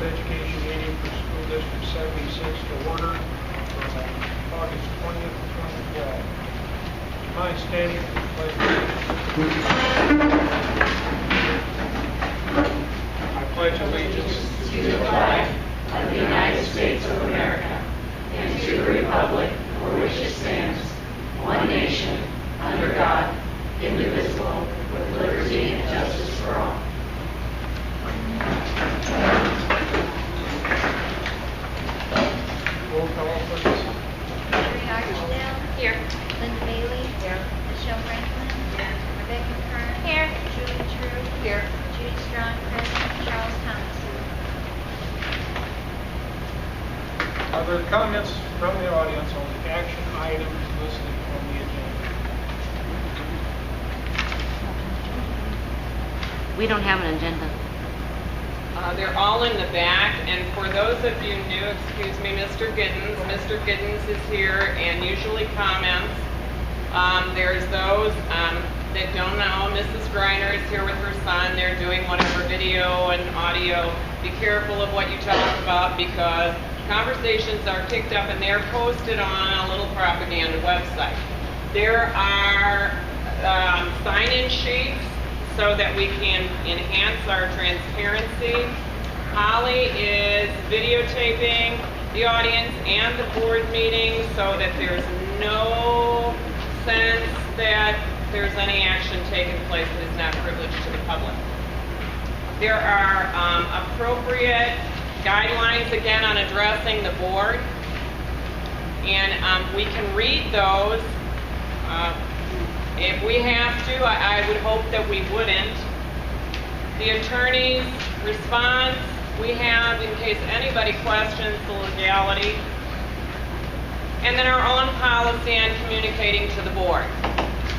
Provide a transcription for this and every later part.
Education meeting for School District 76 to order on August 20th, 2012. My standing for the pledge of allegiance. I pledge allegiance to the flag of the United States of America and to the republic for which it stands, one nation, under God, indivisible, with liberty and justice for all. Roll call, please. Mary Archdale. Here. Linda Bailey. Here. Michelle Franklin. Here. Rebecca Kern. Here. Julie True. Here. Judy Strong, present. Charles Thomas. Are there comments from the audience on the action items listed on the agenda? We don't have an agenda. They're all in the back, and for those of you new, excuse me, Mr. Giddens is here and usually comments. There's those that don't know, Mrs. Greiner is here with her son. They're doing whatever video and audio. Be careful of what you talk about because conversations are picked up and they're posted on a little propaganda website. There are sign-in sheets so that we can enhance our transparency. Holly is videotaping the audience and the board meeting so that there's no sense that there's any action taking place that is not privileged to the public. There are appropriate guidelines again on addressing the board, and we can read those. If we have to, I would hope that we wouldn't. The attorney's response we have in case anybody questions the legality. And then our own policy on communicating to the board,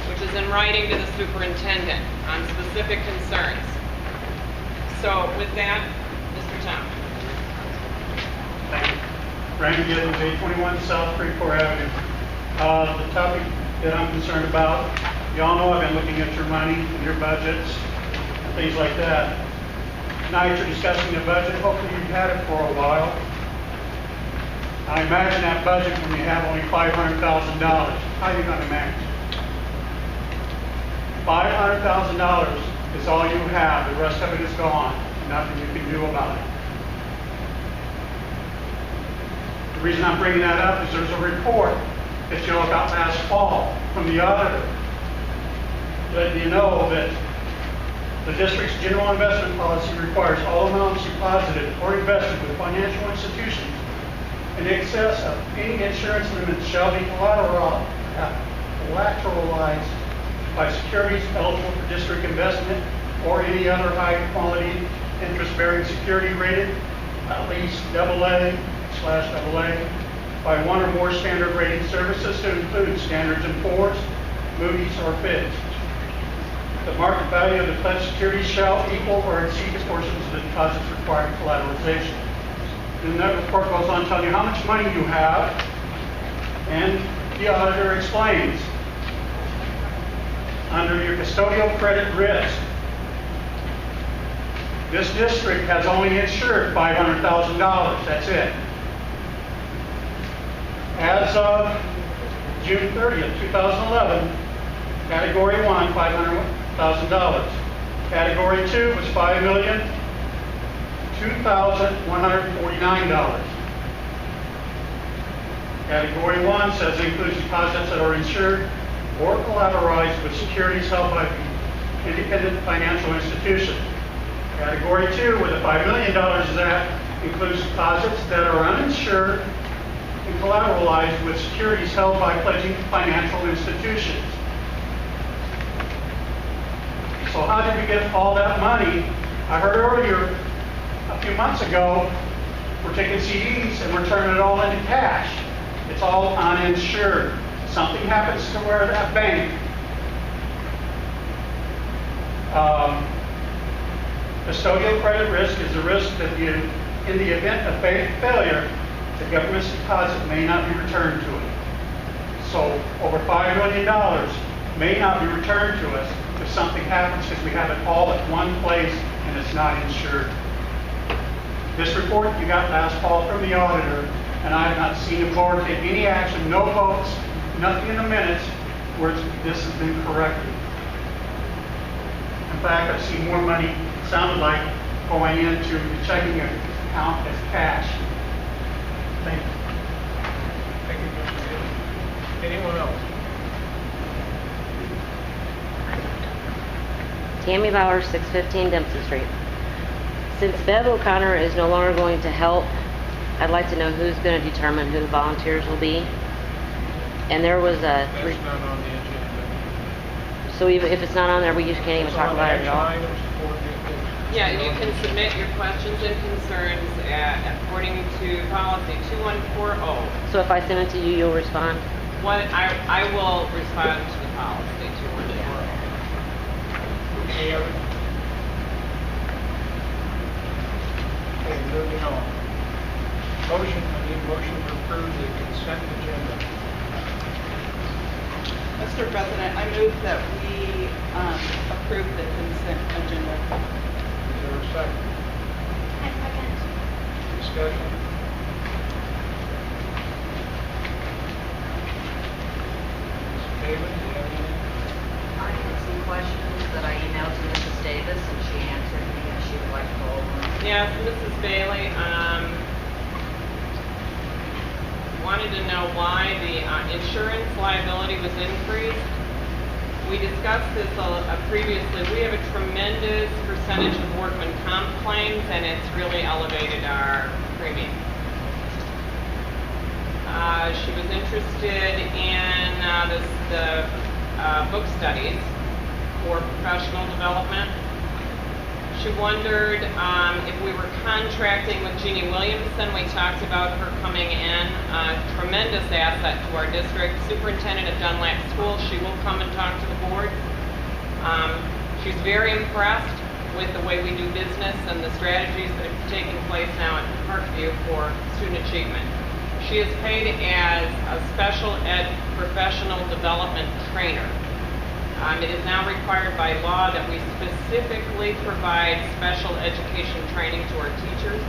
which is in writing to the superintendent on specific concerns. So with that, Mr. Tom. Thank you. Randy Giddens, 821 South Freeport Avenue. The topic that I'm concerned about, y'all know I've been looking at your money and your budgets and things like that. Tonight you're discussing the budget. Hopefully you've had it for a while. I imagine that budget when you have only $500,000. How are you going to manage? $500,000 is all you have. The rest of it is gone. Nothing you can do about it. The reason I'm bringing that up is there's a report that you got last fall from the auditor letting you know that the district's general investment policy requires all amounts deposited or invested with financial institutions in excess of any insurance limits shall be collateralized by securities eligible for district investment or any other high-quality interest-bearing security rated at least AA/AA by one or more standard rating services to include Standards & Poor's, Moody's, or Fitch. The market value of the pledged securities shall equal or exceed the portions of the deposits requiring collateralization. And that report goes on telling you how much money you have, and the auditor explains under your custodial credit risk, this district has only insured $500,000. That's it. As of June 30th, 2011, Category 1, $500,000. Category 2 was $5,002,149. Category 1 says it includes deposits that are insured or collateralized with securities held by independent financial institutions. Category 2, where the $5 million is at, includes deposits that are uninsured and collateralized with securities held by pledging financial institutions. So how did we get all that money? I heard earlier, a few months ago, we're taking CDs and we're turning it all into cash. It's all uninsured. Something happens to where that bank, custodial credit risk is a risk that in the event of bank failure, the government's deposit may not be returned to it. So over $5 million may not be returned to us if something happens because we have it all at one place and it's not insured. This report you got last fall from the auditor, and I have not seen the board take any action, no votes, nothing in the minutes where this has been corrected. In fact, I've seen more money, it sounded like, going into the checking account as cash. Thank you. Thank you, Mr. Gibbons. Anyone else? Tammy Bauer, 615 Dempsey Street. Since Bev O'Connor is no longer going to help, I'd like to know who's going to determine who the volunteers will be. And there was a... That's not on the agenda. So even if it's not on there, we just can't even talk about it at all? Action items for the- Yeah, you can submit your questions and concerns according to policy 2140. So if I send it to you, you'll respond? I will respond to the policy 2140. Any other? Okay, moving on. Motion, I need a motion to approve the consent agenda. Mr. President, I move that we approve the consent agenda. Is there a second? I second. Discussion? Ms. Davis, do you have anything? I had some questions that I emailed to Mrs. Davis, and she answered me, and she would like to go over them. Yes, Mrs. Bailey, wanted to know why the insurance liability was increased. We discussed this previously. We have a tremendous percentage of workman comp claims, and it's really elevated our premium. She was interested in the book studies for professional development. She wondered if we were contracting with Jeannie Williamson. We talked about her coming in, a tremendous asset to our district. Superintendent of Dunlap School, she will come and talk to the board. She's very impressed with the way we do business and the strategies that have taken place now at Parkview for student achievement. She is paid as a special ed professional development trainer. It is now required by law that we specifically provide special education training to our teachers.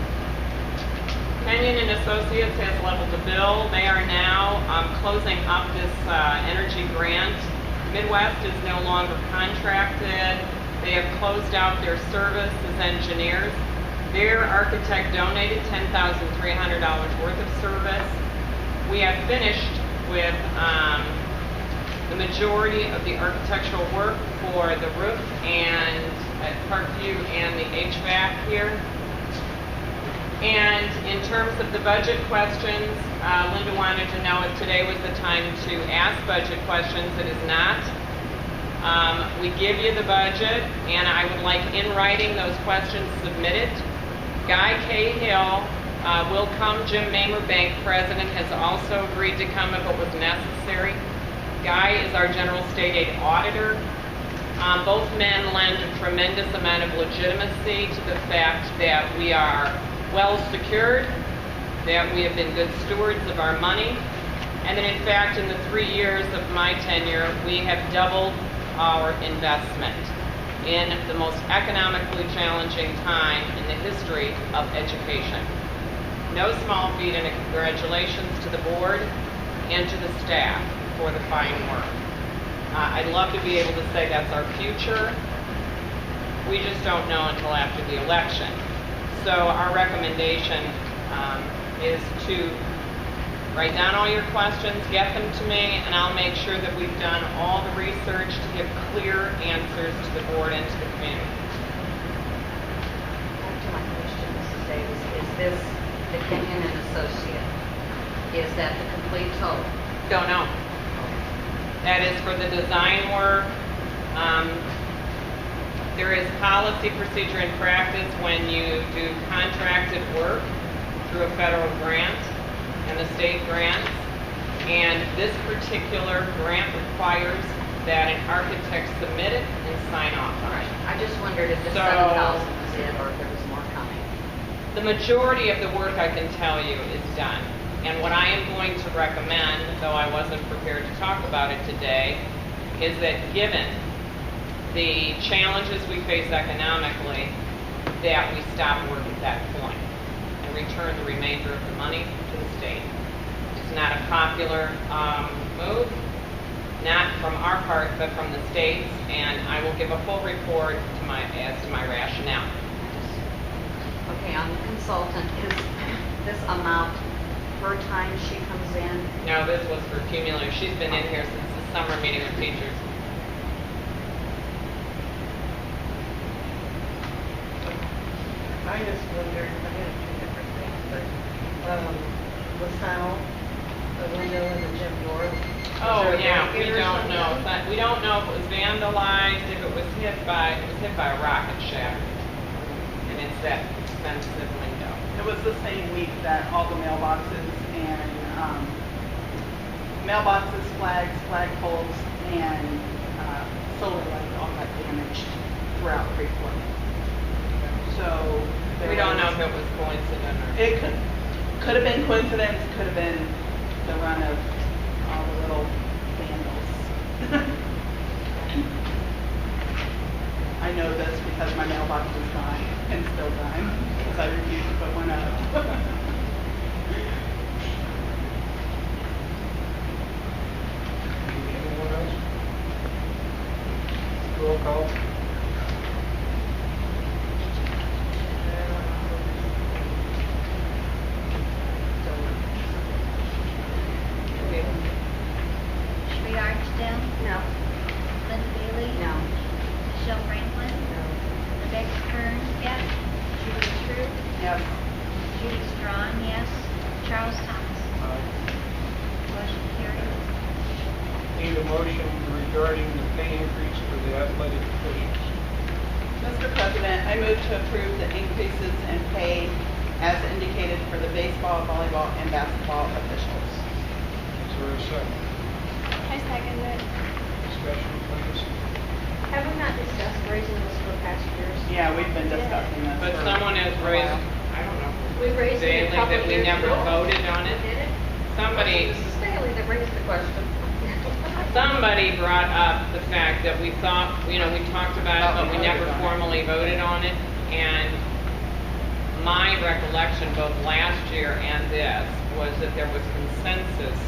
Kenyon and Associates has leveled the bill. They are now closing up this energy grant. Midwest is no longer contracted. They have closed out their service as engineers. Their architect donated $10,300 worth of service. We have finished with the majority of the architectural work for the roof and at Parkview and the HVAC here. And in terms of the budget questions, Linda wanted to know if today was the time to ask budget questions. It is not. We give you the budget, and I would like in writing those questions submitted. Guy Cahill will come. Jim Mamer, bank president, has also agreed to come if it was necessary. Guy is our general state aid auditor. Both men lend a tremendous amount of legitimacy to the fact that we are well secured, that we have been good stewards of our money, and that in fact in the 3 years of my tenure, we have doubled our investment in the most economically challenging time in the history of education. No small feat, and a congratulations to the board and to the staff for the fine work. I'd love to be able to say that's our future. We just don't know until after the election. So our recommendation is to write down all your questions, get them to me, and I'll make sure that we've done all the research to give clear answers to the board and to the community. Back to my question, Mrs. Davis, is this the Kenyon and Associate? Is that the complete total? Don't know. That is for the design work. There is policy, procedure, and practice when you do contracted work through a federal grant and the state grants. And this particular grant requires that an architect submit it and sign off on it. I just wondered if the So- 7,000 was it or if there was more coming. The majority of the work, I can tell you, is done. And what I am going to recommend, though I wasn't prepared to talk about it today, is that given the challenges we face economically, that we stop work at that point. return the remainder of the money to the state. It's not a popular move, not from our part, but from the states, and I will give a full report as to my rationale. Okay, on the consultant, is this amount per time she comes in? Now, this was for cumulative. She's been in here since the summer meeting with teachers. I just wondered, I had two different things, but, LaSalle, the window in the gym door. Oh, is there a yeah, we bracket or don't something? know. We don't know if it was vandalized, if it was hit by a rocket shattered. And it's that expensive window. It was the same week that all the mailboxes and mailboxes, flags, flagpoles, and solar lights all got damaged throughout Freeport. So We don't know if it was coincident or. It could have been coincidence, could have been the run of all the little vandals. I know this because my mailbox was gone and still gone because I refused to put one up. Anyone else? Roll call. Sheree Archdale. No. Linda Bailey. No. Michelle Franklin. No. Rebecca Kern. Yes. Julie True. Yes. Judy Strong. Yes. Charles Thomas. Motion carries. Need a motion regarding the pay increase for the athletic officials. Mr. President, I move to approve the increases in pay as indicated for the baseball, volleyball, and basketball officials. Is there a second? I second it. Discussion, please. Have we not discussed raising this for past years? Yeah, we've been discussing this. But for someone has a raised, while. I don't know. We raised it a Bailey, couple that we years never ago. voted on it. Did it? Somebody, Mrs. Bailey that raised the question. somebody brought up the fact that we thought, we talked about it, but we never formally voted on it. And my recollection, both last year and this, was that there was consensus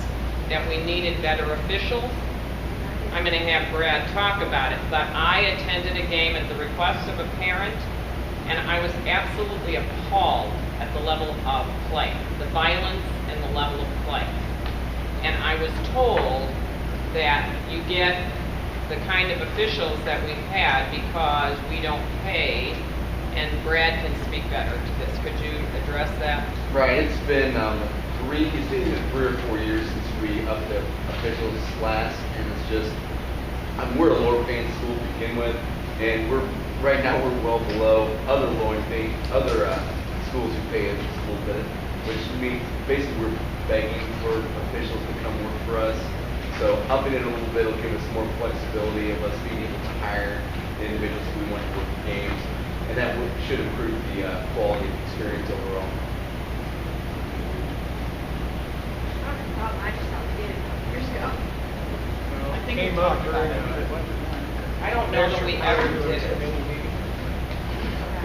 that we needed better officials. I'm going to have Brad talk about it, but I attended a game at the request of a parent, and I was absolutely appalled at the level of play, the violence and the level of play. And I was told that you get the kind of officials that we've had because we don't pay, and Brad can speak better to this. Could you address that? Right, it's been 3 or 4 years since we upped the officials class, and it's just, we're a lower paying school to begin with, and right now we're well below other other schools who pay us a little bit, which means basically we're begging for officials to come work for us. So upping it a little bit will give us more flexibility of us being able to hire the individuals who we want to work the games, and that should improve the quality of experience overall. I just thought we did it a couple years ago. Well, I think we came up talked about during it, but it the wasn't done. I don't know that we ever did it. committee meeting.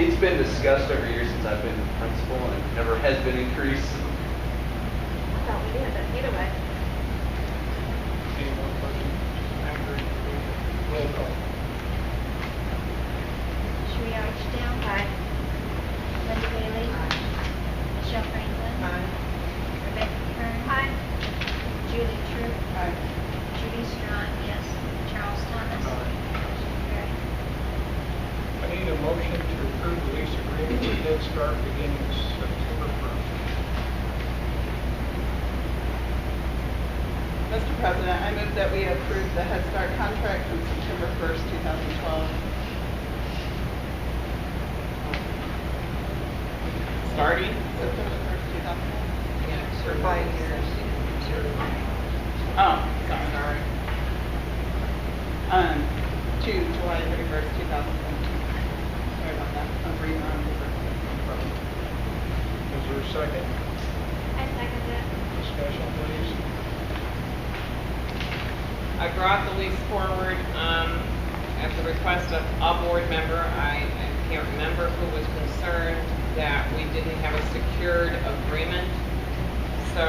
It's been discussed every year since I've been principal, and it never has been increased. I thought we did, but either way. Any more questions? Angry? Roll call. Sheree Archdale. Aye. Linda Bailey. Michelle Franklin. Aye. Rebecca Kern. Aye. Julie True. Aye. Judy Strong. Yes. Charles Thomas. Motion carries. I need a motion to approve the lease agreement with Head Start beginning September 1st. Mr. President, I move that we approve the Head Start contract from September 1st, 2012. Starting? September 1st, 2012. For 5 years. Oh, sorry. To July 31st, 2017. Sorry about that. I'm reading on Is there a second? I second that. Discussion, please. I brought the lease forward at the request of a board member. I can't remember who was concerned. that we didn't have a secured agreement. So,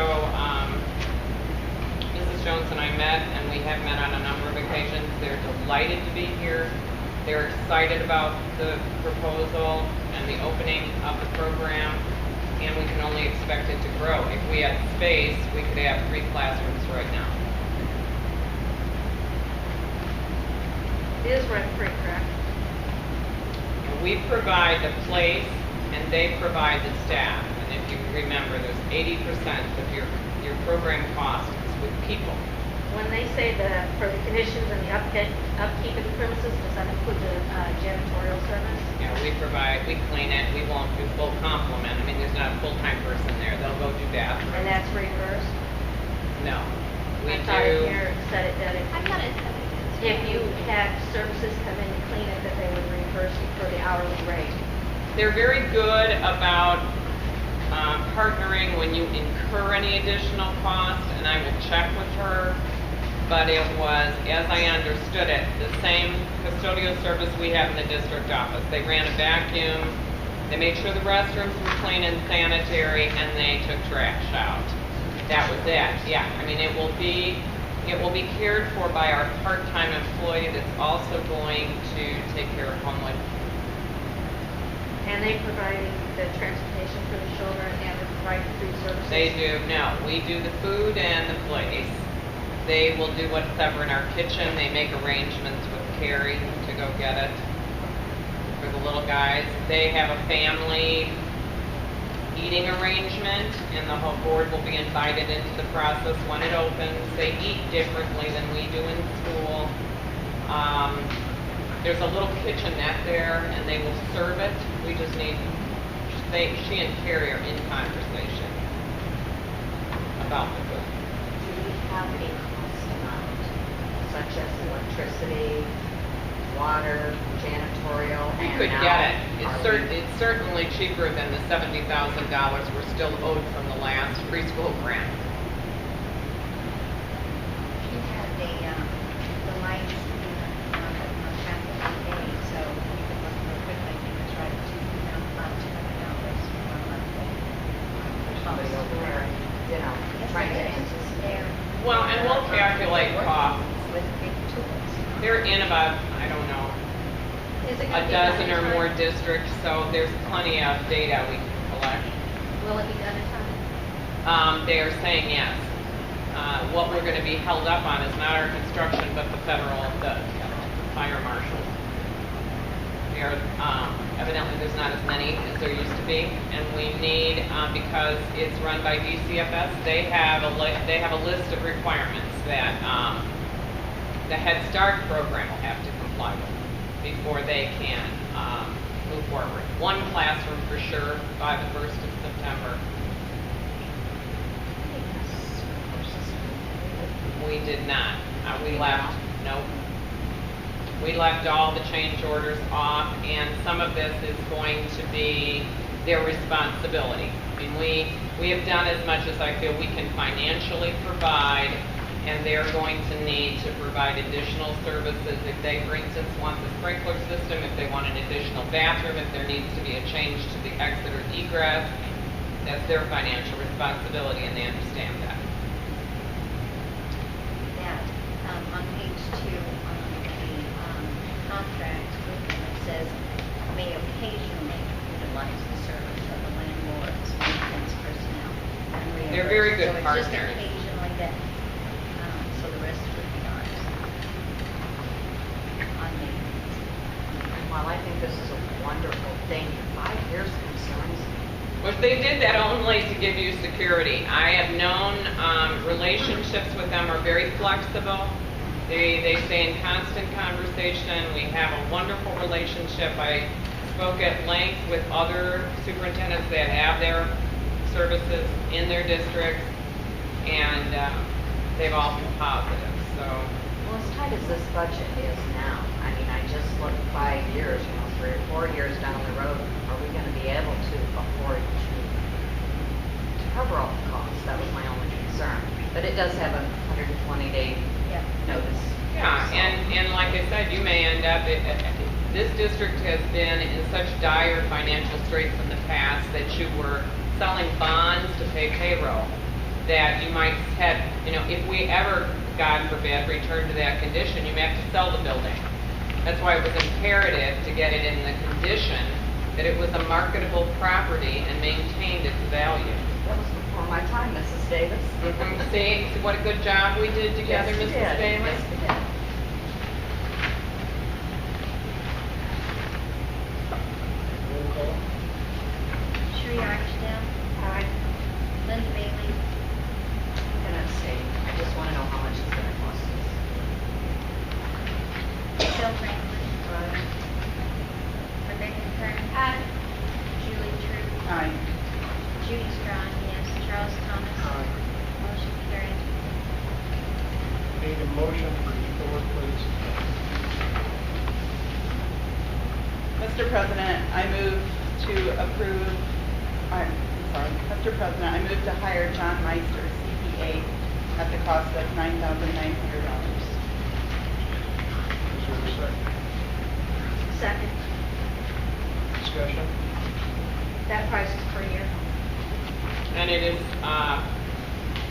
Mrs. Jones and I met, and we have met on a number of occasions. They're delighted to be here. They're excited about the proposal and the opening of the program, and we can only expect it to grow. If we had space, we could have 3 classrooms right now. It is rent-free, correct? And we provide the place, and they provide the staff. And if you remember, there's 80% of your program cost is with people. When they say that for the conditions and the upkeep of the premises, does that include the janitorial service? Yeah, we clean it, we won't do full complement. I mean, there's not a full-time person there, they'll go do bathrooms. And that's reimbursed? No. We I thought it do, here said it that I thought it said it. if you had services come in to clean it, that they would reimburse you for the hourly rate. they're very good about partnering when you incur any additional cost, and I will check with her. But it was, as I understood it, the same custodial service we have in the district office. They ran a vacuum, they made sure the restrooms were clean and sanitary, and they took trash out. That was it, yeah. I mean, it will be cared for by our part-time employee that's also going to take care of Homewood. And they providing the transportation for the children and the providing food services? They do, no, we do the food and the place. They will do whatever in our kitchen. They make arrangements with Carrie to go get it for the little guys. They have a family eating arrangement, and the whole board will be invited into the process when it opens. They eat differently than we do in school. There's a little kitchenette there, and they will serve it. We just need, she and Carrie are in conversation about the food. Do we have a cost amount, such as electricity, water, janitorial, We and could now get it. are we- It's certainly cheaper than the $70,000 we're still owed from the last preschool grant. She had the lights on half of the day, so we could look real quickly and try to about $200 for 1 month. There's somebody over there, you know, Yes, trying to there is. answer. There. Well, and we'll calculate costs. With big tools. They're in about, I don't know, Is it a gonna be dozen done or in more time? districts, so there's plenty of data we can collect. Will it be done in time? They are saying yes. What we're gonna be held up on is not our construction, but the fire marshals. We are, evidently there's not as many as there used to be, and we need, because it's run by DCFS, they have a list of requirements that, the Head Start program will have to comply with before they can, move forward. 1 classroom for sure by the 1st of September. We did not. We left, nope. We left all the change orders off, and some of this is going to be their responsibility. I mean, we have done as much as I feel we can financially provide, and they're going to need to provide additional services if they, for instance, want the sprinkler system, if they want an additional bathroom, if there needs to be a change to the exit or egress. That's their financial responsibility, and they understand that. That, on page 2, on the contract, it says, may occasionally utilize the service of the landlord's maintenance personnel. And They're very good So it's partners. just occasionally that, so the rest would be ours. On maintenance. Well, I think this is a wonderful thing. 5 years concerns me. Well, they did that only to give you security. I have known relationships with them are very flexible. They stay in constant conversation. We have a wonderful relationship. I spoke at length with other superintendents that have their services in their districts, and they've all been positive. So, Well, as tight as this budget is now, I mean, I just look 5 years, 3 or 4 years down the road, are we going to be able to afford to cover all the costs? That was my only concern. But it does have a 120-day Yeah. notice. yeah, So- and like I said, you may end up, This district has been in such dire financial straits in the past that you were selling bonds to pay payroll, that you might have, if we ever, God forbid, return to that condition, you may have to sell the building. That's why it was imperative to get it in the condition that it was a marketable property and maintained its value. That was before my time, Mrs. Davis. See what a good job we did together, Yes, we Mrs. did. Davis? Yes, we did. Roll call. Sheree Archdale. Aye. Linda Bailey. I'm gonna abstain. I just wanna know how much it's gonna cost us. Michelle Franklin. Rebecca Kern. Julie True. Aye. Judy Strong, yes. Charles Thomas. Motion carried. Need a motion for each board, please. Mr. President, I move to approve, I'm sorry, Mr. President, I move to hire John Meister, CPA, at the cost of $9,900. Is there a second? Second. Discussion? That price is per year. And it is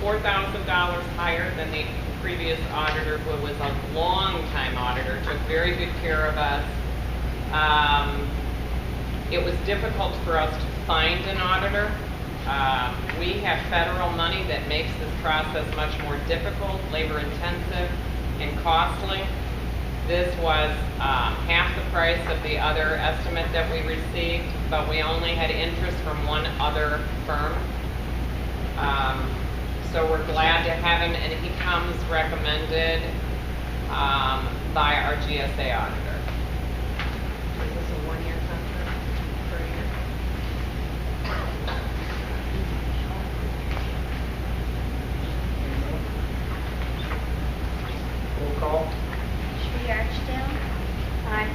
$4,000 higher than the previous auditor, who was a long-time auditor, took very good care of us. It was difficult for us to find an auditor. We have federal money that makes this process much more difficult, labor-intensive, and costly. This was half the price of the other estimate that we received, but we only had interest from one other firm. So we're glad to have him, and he comes recommended by our GSA auditor. Is this a one-year contract per year? Roll call. Sheree Archdale. Aye.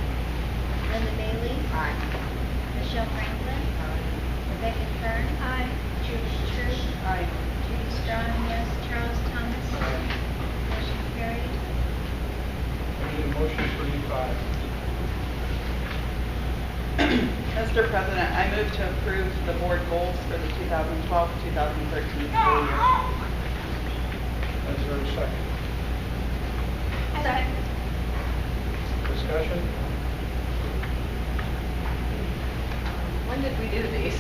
Linda Bailey. Aye. Michelle Franklin. Rebecca Kern. Aye. Julie True. Aye. Judy Strong, yes. Charles Thomas. Motion carried. I need a motion for E5. Mr. President, I move to approve the board goals for the 2012-2013 school year. Is there a second? Second. Discussion? When did we do these?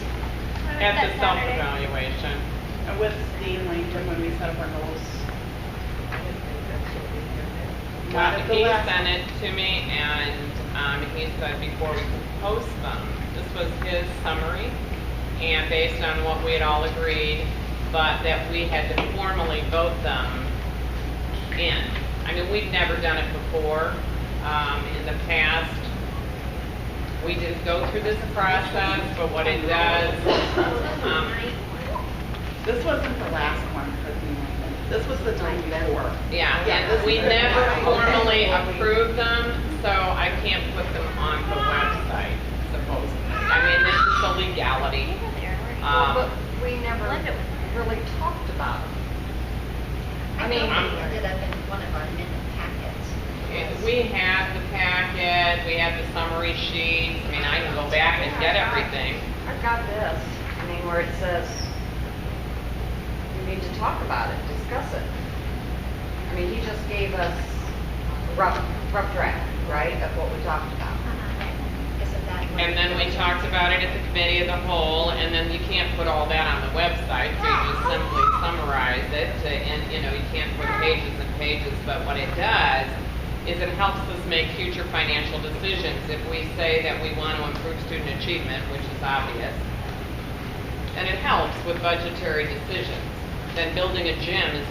At the That Saturday. self-evaluation. And with Dean Langton when we set up our goals. Not at the He last- sent it to me, and he said before we could post them, this was his summary, and based on what we had all agreed, but that we had to formally vote them in. I mean, we'd never done it before. In the past, we didn't go through this process, but what it does, This wasn't the last one for Dean Langton. This was the time before. yeah, Yeah, and this we is the- never formally Okay. approved them, so I can't put them on the website, supposedly. I mean, this is the legality. But we never Linda was there. really talked about them. I mean, think it ended up in one of our minute packets. We have the packet, we have the summary sheets, I mean, I can go back and get everything. I've got this, I mean, where it says, we need to talk about it, discuss it. I mean, he just gave us a rough draft, right, of what we talked about. Isn't that what? And then we talked about it at the committee of the whole, and then you can't put all that on the website, so you just simply summarize it, and, you can't put pages and pages, but what it does is it helps us make future financial decisions. If we say that we want to improve student achievement, which is obvious, and it helps with budgetary decisions. Then building a gym is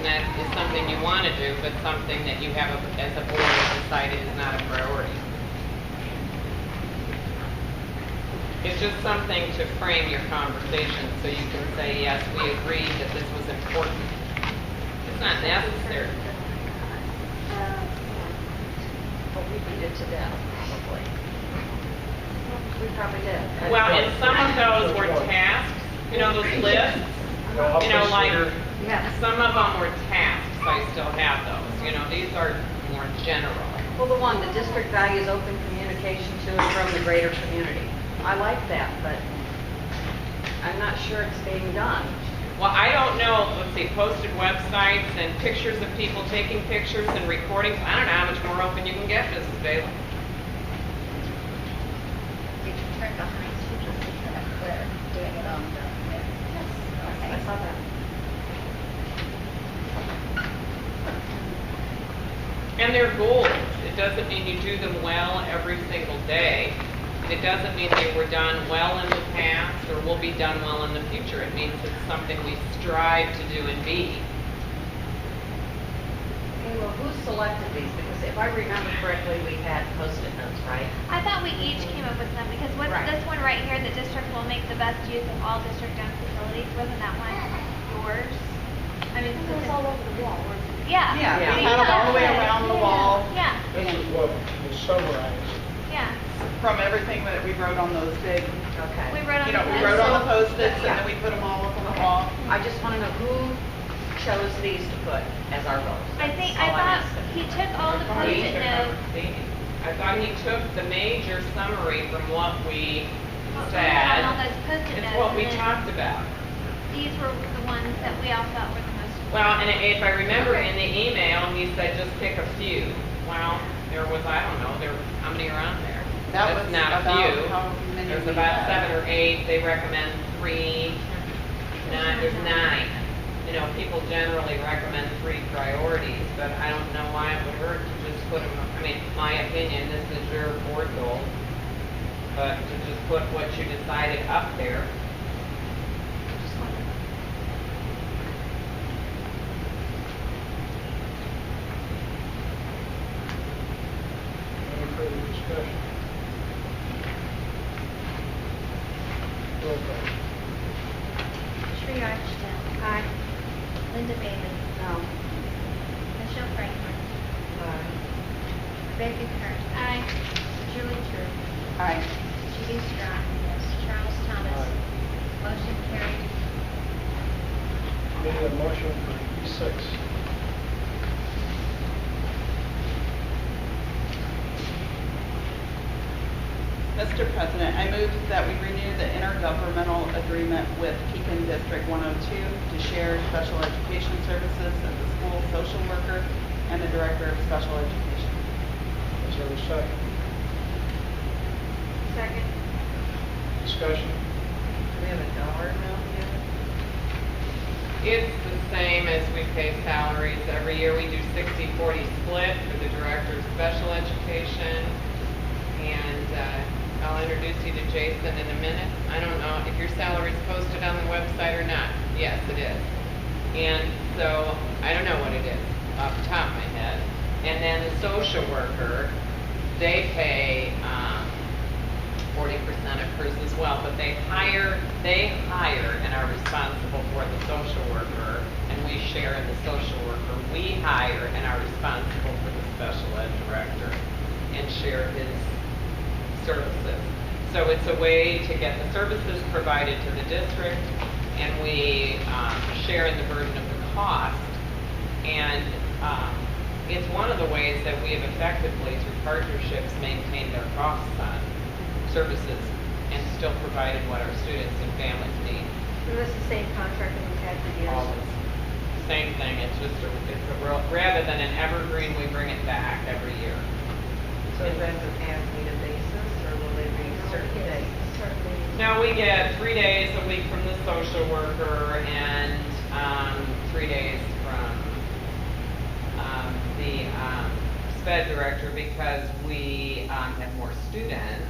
something you want to do, but something that you have as a board decided is not a priority. It's just something to frame your conversation so you can say, yes, we agreed that this was important. It's not necessary. But we beat it to death, probably. We probably did. Well, and some of those were tasks, those lists, like, Yes. some of them were tasks, I still have those. These are more general. Well, the one, the district values open communication communication to and from the greater community. I like that, but I'm not sure it's being done. Well, I don't know, let's see, posted websites and pictures of people taking pictures and recordings. I don't know how much more open you can get, Mrs. Bailey. Did you turn behind so you can see that up there doing it on the, yes, okay. I saw that. And they're goals. It doesn't mean you do them well every single day. It doesn't mean they were done well in the past or will be done well in the future. It means it's something we strive to do and be. Okay, well, who selected these? Because if I remember correctly, we had Post-it notes, right? I thought we each came up with them because what's Right. this one right here? The district will make the best use of all district-owned facilities. Wasn't that one yours? I mean, It was all over the wall, wasn't it? yeah. Yeah, Yeah. we had them all the way around the wall. Yeah, This is what was summarized. yeah. From everything that we wrote on those big, Okay. We wrote on you know, the we wrote on the pencil. Post-its and then we put them all up on the wall. I just want to know who chose these to put as our goals. I think, That's all I'm I thought asking. he took all the Post-it notes. I thought he took the major summary from what we On all said. those Post-it It's notes. what we and then talked about. These were the ones that we all felt were the most important. Well, and if I remember in the email, he said just pick a few. Well, there was, I don't know, how many are on there? That That's was not a about few. how many There's we about had. 7 or 8. They recommend 3. There's 9. You know, people generally recommend 3 priorities, but I don't know why it would hurt to just put them, I mean, my opinion, this is your board goal, but to just put what you decided up there. Any further discussion? Roll call. Sri Archibald. Aye. Linda Bailey. No. Michelle Franklin. Rebecca Kern. Aye. Julie True. Aye. Judy Strong. Yes. Charles Thomas. Aye. Motion carried. Need a motion for E6. Mr. President, I move that we renew the intergovernmental agreement with Pekin District 102 to share special education services as a school social worker and the director of special education. Is there a second? Second. Discussion? Do we have a dollar amount yet? It's the same as we pay salaries. Every year we do 60-40 split for the director of special education. And I'll introduce you to Jason in a minute. I don't know if your salary's posted on the website or not. Yes, it is. And so I don't know what it is off the top of my head. And then the social worker, they pay 40% of hers as well, but they hire and are responsible for the social worker, and we share in the social worker. We hire and are responsible for the special ed director and share his services. So it's a way to get the services provided to the district, and we share in the burden of the cost. And it's one of the ways that we have effectively, through partnerships, maintained our costs on services and still provided what our students and families need. Is this the same contract that we've had for years? Always. Same thing, it's just rather than an evergreen, we bring it back every year. So is that an as-needed basis, or will they be certain days? Certainly. Now, we get 3 days a week from the social worker and 3 days from the SPED director because we have more students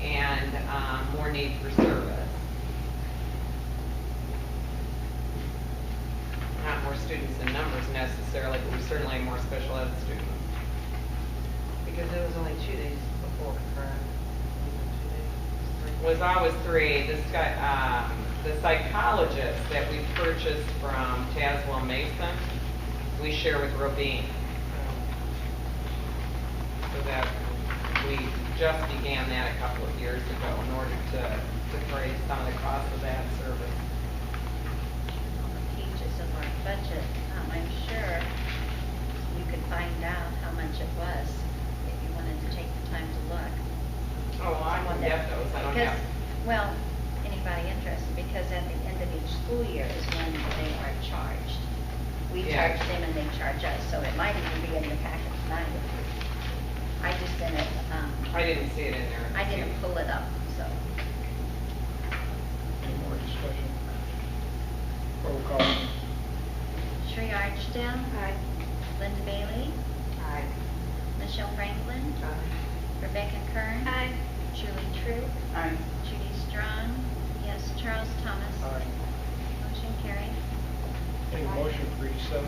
and more need for service. Not more students in numbers necessarily, but we certainly have more special ed students. Because it was only 2 days before, correct? Was always 3. The psychologist that we purchased from Tazewell Mason, we share with Robin. So that we just began that a couple of years ago in order to defray some of the cost of that service. On the pages of our budget, I'm sure you could find out how much it was if you wanted to take the time to look. school year is when they are charged. We Yeah. charge them and they charge us, so it might even be in your packet tonight. I just didn't, I didn't see it in there. I didn't pull it up, so. Any more discussion? Roll call. Sherry Archdale. Aye. Linda Bailey. Aye. Michelle Franklin. Rebecca Kern. Aye. Julie True. Aye. Judy Strong. Yes. Charles Thomas. Aye. Motion carried. Need a motion for each 7.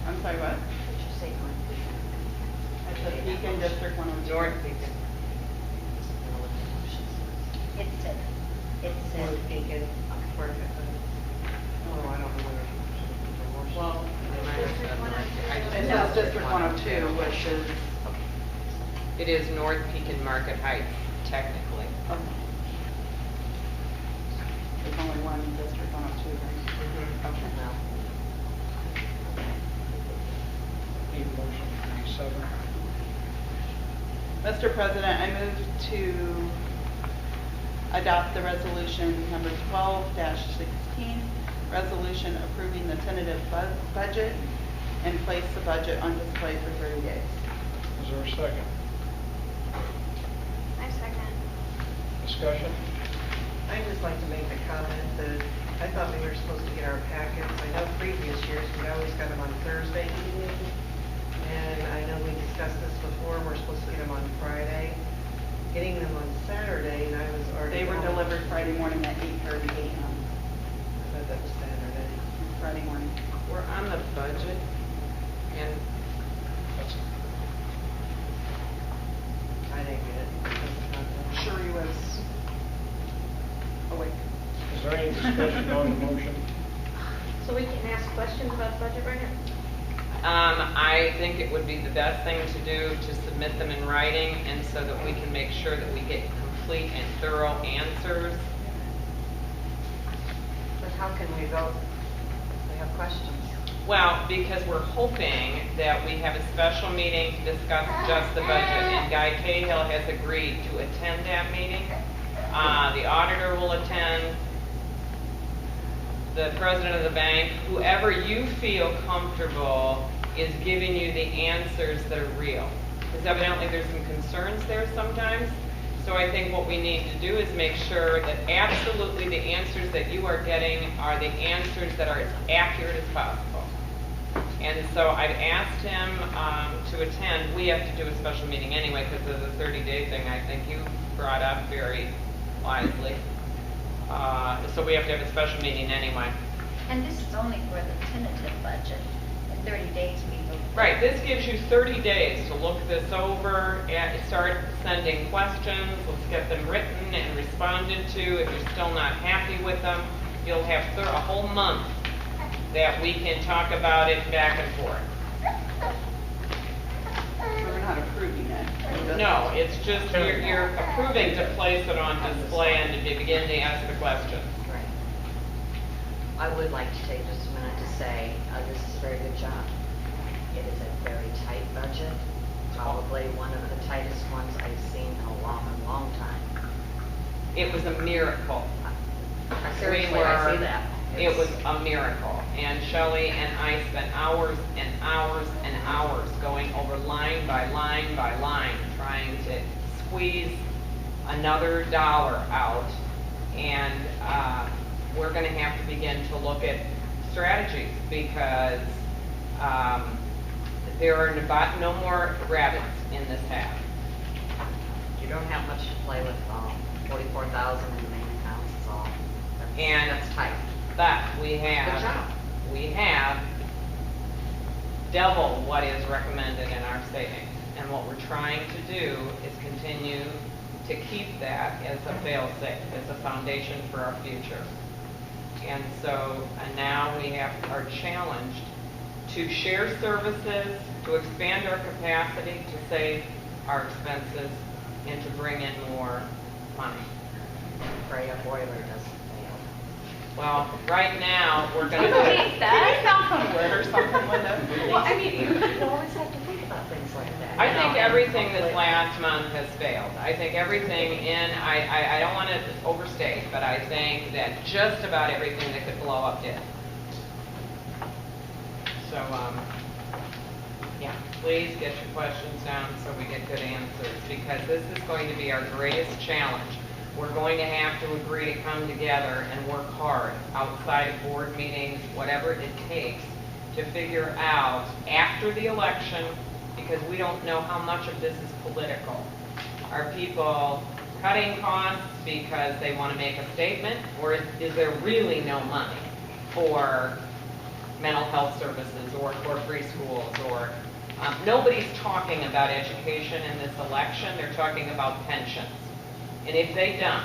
I'm sorry, what? Did you say one? I said Beacon District 102. North Beacon. It said, North Beacon, part of it. Oh, I don't know where. Well, District 102. It says District 102, which is, it is North Pekin Market Heights, technically. oh. There's only one District 102, right? Okay. Need a motion for each 7. Mr. President, I move to adopt the resolution number 12-16, resolution approving the tentative budget and place the budget on display for 30 days. Is there a second? I second. Discussion? I'd just like to make a comment that I thought we were supposed to get our packets. I know previous years, we always got them on Thursday evening. And I know we discussed this before, we're supposed to get them on Friday. Getting them on Saturday, and I was already. They were gone. delivered Friday morning at 8:30 a.m. I thought that was Saturday. Friday morning. We're on the budget, and That's I didn't get it. Sherry was awake. Is there any discussion on the motion? So we can ask questions about the budget right now? I think it would be the best thing to do to submit them in writing, and so that we can make sure that we get complete and thorough answers. But how can we vote if we have questions? Well, because we're hoping that we have a special meeting to discuss just the budget, and Guy Cahill has agreed to attend that meeting. The auditor will attend, the president of the bank, whoever you feel comfortable is giving you the answers that are real. Because evidently there's some concerns there sometimes. So I think what we need to do is make sure that absolutely the answers that you are getting are the answers that are as accurate as possible. And so I've asked him to attend. We have to do a special meeting anyway because of the 30-day thing I think you brought up very wisely. So we have to have a special meeting anyway. And this is only for the tentative budget. In 30 days, we will. Right, this gives you 30 days to look this over and start sending questions. Let's get them written and responded to. If you're still not happy with them, you'll have a whole month that we can talk about it back and forth. We're not approving it. No, it's just you're approving to place it on display and to begin to ask the questions. Right. I would like to take just a minute to say, this is a very good job. It is a very tight budget, probably one of the tightest ones I've seen in a long, long time. It was a miracle. Seriously, I see that. It was a miracle. And Shelley and I spent hours and hours and hours going over line by line by line, trying to squeeze another dollar out. And we're going to have to begin to look at strategies because there are no more rabbits in this hat. You don't have much to play with, 44,000 in the main accounts is all. That's tight. But we Good have, job. double what is recommended in our savings. And what we're trying to do is continue to keep that as a fail-safe, as a foundation for our future. And so now we are challenged to share services, to expand our capacity, to save our expenses, and to bring in more money. Pray a boiler doesn't fail. Well, right now, we're going to... Can you sound somewhere or something, Linda? Well, I mean, you always have to think about things like that. I You know, think and everything this hopefully- last month has failed. I think everything I don't want to overstate, but I think that just about everything that could blow up did. So, yeah, please get your questions down so we get good answers, because this is going to be our greatest challenge. We're going to have to agree to come together and work hard outside of board meetings, whatever it takes, to figure out after the election, because we don't know how much of this is political. Are people cutting costs because they want to make a statement, or is there really no money for mental health services or for free schools? Or nobody's talking about education in this election. They're talking about pensions. And if they dump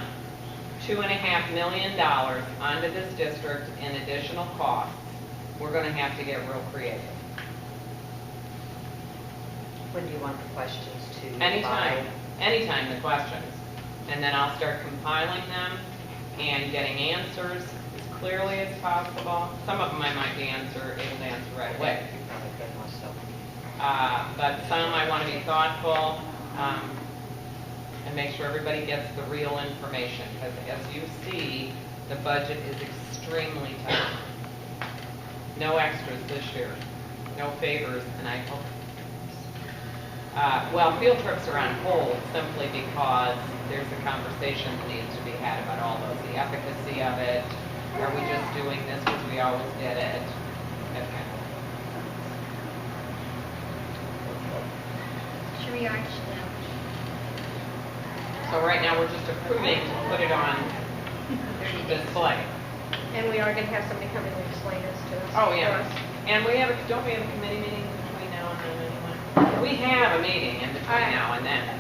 $2.5 million onto this district in additional costs, we're going to have to get real creative. When do you want the questions to? Anytime the questions. And then I'll start compiling them and getting answers as clearly as possible. Some of them I might be able to answer right away. But some I want to be thoughtful and make sure everybody gets the real information. Because as you see, the budget is extremely tight. No extras this year. No favors, and I hope. Well, field trips are on hold simply because there's a conversation that needs to be had about all those, the efficacy of it. Are we just doing this because we always did it? Okay. Sheree Archdale. So right now, we're just approving to put it on display. And we are going to have somebody come in and explain this to us. Oh, yeah. for us. And don't we have a committee meeting between now and then anyway? We have a meeting in between now and then.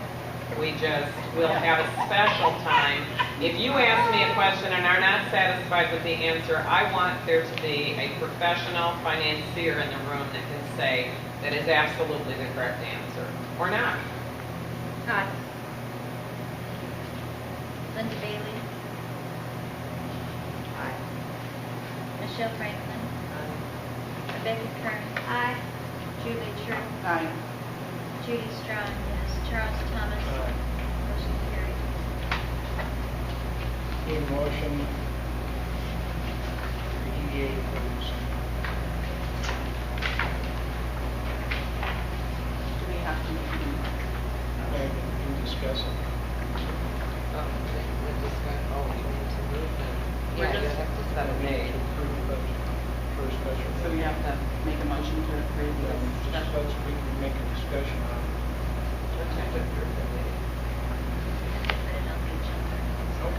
We'll have a special time. If you ask me a question and are not satisfied with the answer, I want there to be a professional financier in the room that can say that is absolutely the correct answer, or not. Aye. Linda Bailey. Aye. Michelle Franklin. Rebecca Kern. Aye. Julie True. Aye. Judy Strong, yes. Charles Thomas. Motion carried. Need a motion for EDA, please. Do we have to make any? Maybe we can discuss it. You need to move them. Yeah, you have to set a date. Approve the budget for a special. So we have to make a motion to approve this. Just let's, we can make a discussion on it. Put it on the agenda.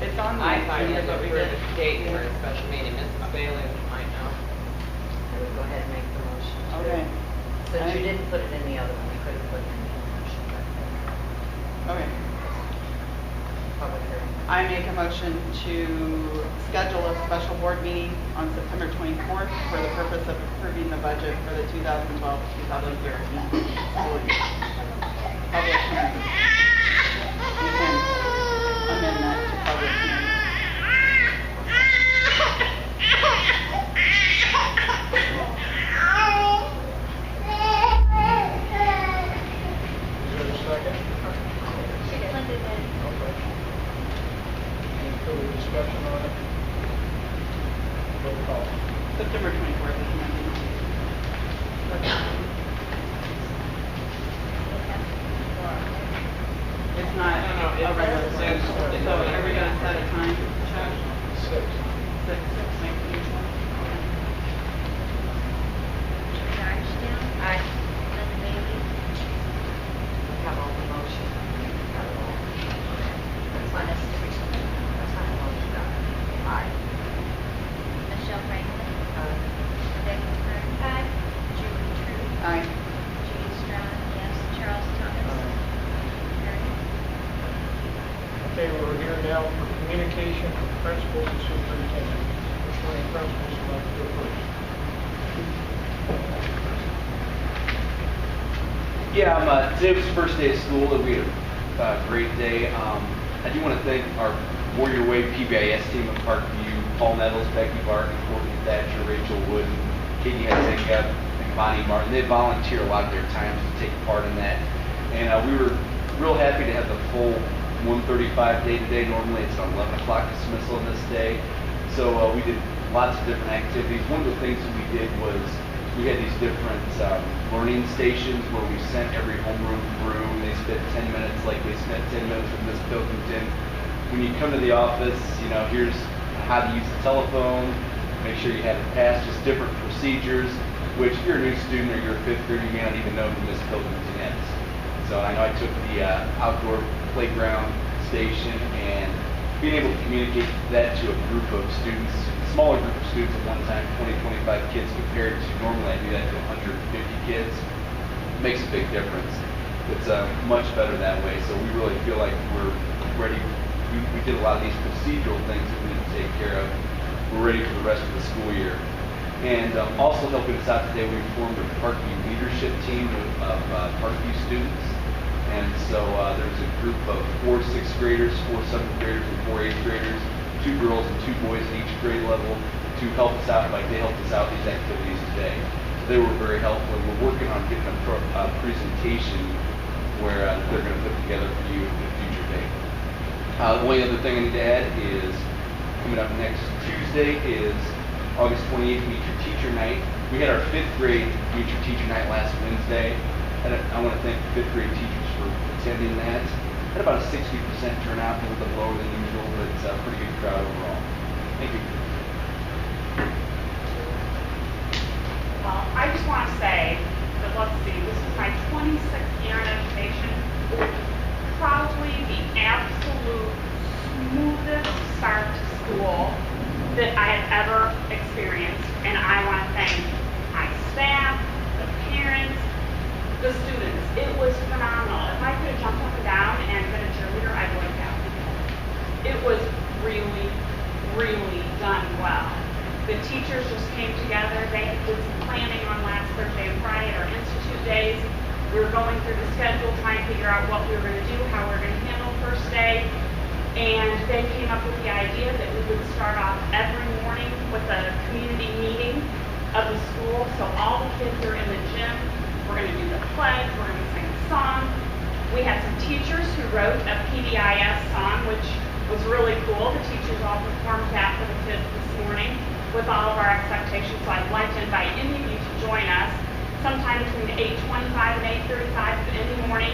It's on the I thought you agenda, but we were did. the date for a special meeting. Mrs. Bailey might know. I would go ahead and make the motion. Okay. Since you didn't put it in the other one, you could have put it in the other motion, but Okay. public hearing. I make a motion to schedule a special board meeting on September 24th for the purpose of approving the budget for the 2012-2013 school year. Public hearing. You can amend that to public hearing. Is there a second? Linda Bailey. Okay. Any further discussion on it? Roll call. September 24th is Monday. It's not I don't know, a regular it's- board. it's- So are we gonna set a time, Chuck? 6. 6, make it each one? Sheree Archdale. Aye. Linda Bailey. Have all the motion. Got it all. That's fine. That's fine. Motion done. Aye. Michelle Franklin. Aye. Rebecca Kern. Aye. Julie True. Aye. Judy Strong, yes. Charles Thomas. Carried. Okay, we're here now for communication from principals and superintendent. Which one of the principals would like to go first? Yeah, today was the first day of school, and we had a great day. I do want to thank our Warrior Way PBIS team at Parkview, Paul Nettles, Becky Barton, Courtney Thatcher, Rachel Wooden, Katie Hedzinga, and Bonnie Martin. They volunteer a lot of their time to take part in that. And we were real happy to have the full 135 day today. Normally it's an 11 o'clock dismissal on this day. So we did lots of different activities. One of the things that we did was we had these different learning stations where we sent every homeroom through, and they spent 10 minutes, like they spent 10 minutes with Miss Pilkington. When you come to the office, you know, here's how to use the telephone, make sure you have it passed, just different procedures, which if you're a new student or you're a fifth grader, you may not even know who Miss Pilkington is. So I know I took the outdoor playground station, and being able to communicate that to a group of students, smaller group of students at one time, 20, 25 kids compared to normally I do that to 150 kids, makes a big difference. It's much better that way. So we really feel like we're ready. We did a lot of these procedural things that we need to take care of. We're ready for the rest of the school year. And also helping us out today, we formed a Parkview leadership team of Parkview students. And so there's a group of 4 sixth graders, 4 seventh graders, and 4 eighth graders, 2 girls and 2 boys in each grade level to help us out, like they helped us out with these activities today. So they were very helpful, and we're working on getting a presentation where they're going to put together for you in a future date. The only other thing I need to add is coming up next Tuesday is August 28th, Meet Your Teacher Night. We had our 5th grade Meet Your Teacher Night last Wednesday, and I want to thank the 5th grade teachers for attending that. Had about a 60% turnout, a little bit lower than usual, but it's a pretty good crowd overall. Thank you. Well, I just want to say that, let's see, this is my 26th year in education. Probably the absolute smoothest start to school that I have ever experienced. And I want to thank my staff, the parents, the students. It was phenomenal. If I could have jumped up and down and been a cheerleader, I would have. It was really, really done well. The teachers just came together. They did some planning on last Thursday and Friday, our institute days. We were going through the schedule, trying to figure out what we were going to do, how we were going to handle first day. And they came up with the idea that we would start off every morning with a community meeting of the school. So all the kids are in the gym. We're going to do the pledge. We're going to sing a song. We had some teachers who wrote a PBIS song, which was really cool. The teachers all performed that for the kids this morning with all of our expectations. So I'd like to invite any of you to join us sometime between 8:25 and 8:35 in the morning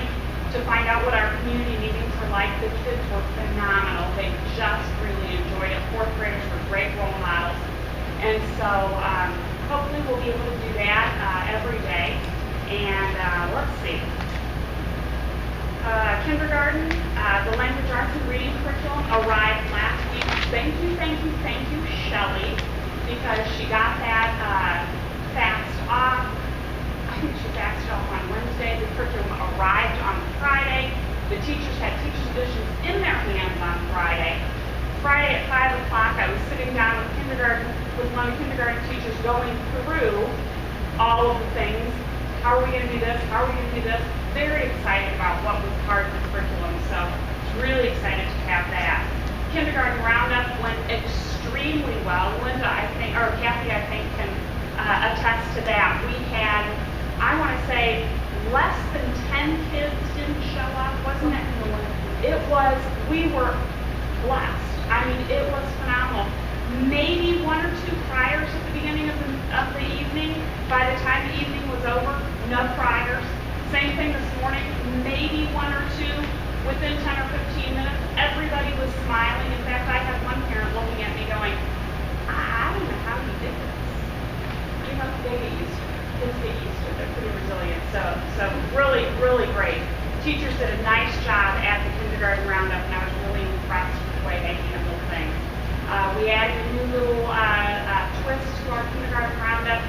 to find out what our community meetings were like. The kids were phenomenal. They just really enjoyed it. 4th graders were great role models. And so hopefully we'll be able to do that every day. And let's see. Kindergarten, the language arts and reading curriculum arrived last week. Thank you, Shelley, because she got that faxed off. I think she faxed it off on Wednesday. The curriculum arrived on Friday. The teachers had teachers' editions in their hands on Friday. Friday at 5 o'clock, I was sitting down with one of the kindergarten teachers going through all of the things. How are we going to do this? How are we going to do this? Very excited about what was part of the curriculum. So really excited to have that. Kindergarten roundup went extremely well. Linda, I think, or Kathy, I think, can attest to that. We had, I want to say, less than 10 kids didn't show up. Wasn't it? It was, we were blessed. I mean, it was phenomenal. Maybe 1 or 2 criers at the beginning of the evening. By the time the evening was over, no criers. Same thing this morning, maybe 1 or 2 within 10 or 15 minutes. Everybody was smiling. In fact, I had one parent looking at me going, I don't know how you did this. You know, they get used to it. Kids get used to it. They're pretty resilient. So really, really great. Teachers did a nice job at the kindergarten roundup, and I was really impressed with the way they handled things. We added a new little twist to our kindergarten roundup,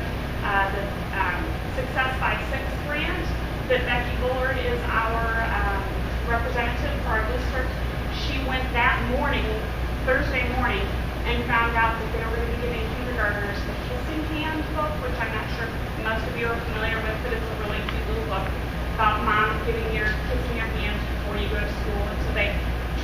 the Success by 6th grant, that Becky Bullard is our representative for our district. She went that morning, Thursday morning, and found out that they were going to be giving kindergartners the Kissing Hand book, which I'm not sure most of you are familiar with, but it's a really cute little book about moms kissing your hands before you go to school. And so they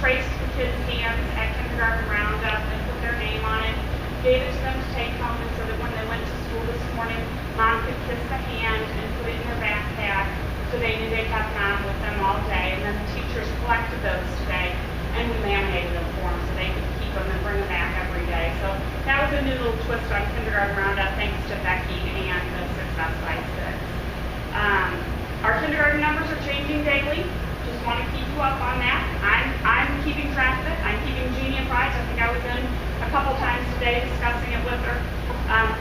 traced the kids' hands at kindergarten roundup and put their name on it, gave it to them to take home, so that when they went to school this morning, mom could kiss the hand and put it in their backpack. so they knew they'd have Mom with them all day. And then the teachers collected those today, and we laminated them for them so they could keep them and bring them back every day. So that was a new little twist on Kindergarten Roundup, thanks to Becky and the Success by Six. Our kindergarten numbers are changing daily. Just want to keep you up on that. I'm keeping track of it. I'm keeping Jeannie apprised. I think I was in a couple times today discussing it with her.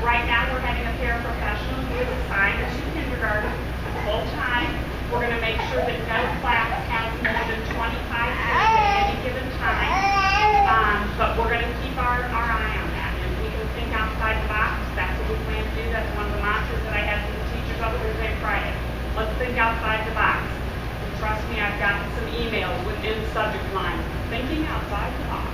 Right now, we're having a paraprofessional who is assigned to kindergarten full time. We're going to make sure that no class has more than 25 kids at any given time. But we're going to keep our eye on that. And if we can think outside the box, that's what we plan to do. That's one of the mantras that I had from the teachers over Thursday and Friday. Let's think outside the box. And trust me, I've gotten some emails within the subject line, thinking outside the box.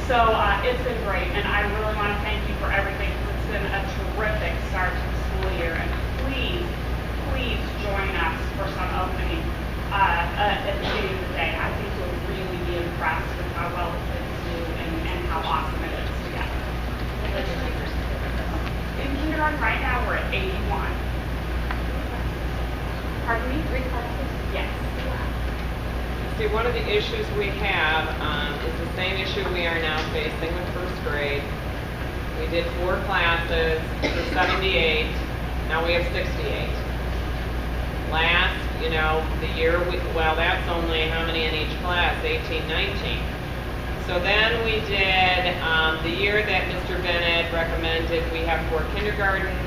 So it's been great, and I really want to thank you for everything. It's been a terrific start to the school year, and please join us for some opening at the beginning of the day. I think you'll really be impressed with how well the kids do and how awesome it is together. In kindergarten right now, we're at 81. Pardon me? 3 classes? Yes. See, one of the issues we have is the same issue we are now facing with first grade. We did 4 classes for 78. Now we have 68. Last, the year, that's only how many in each class? 18, 19. So then we did, the year that Mr. Bennett recommended we have 4 kindergartens,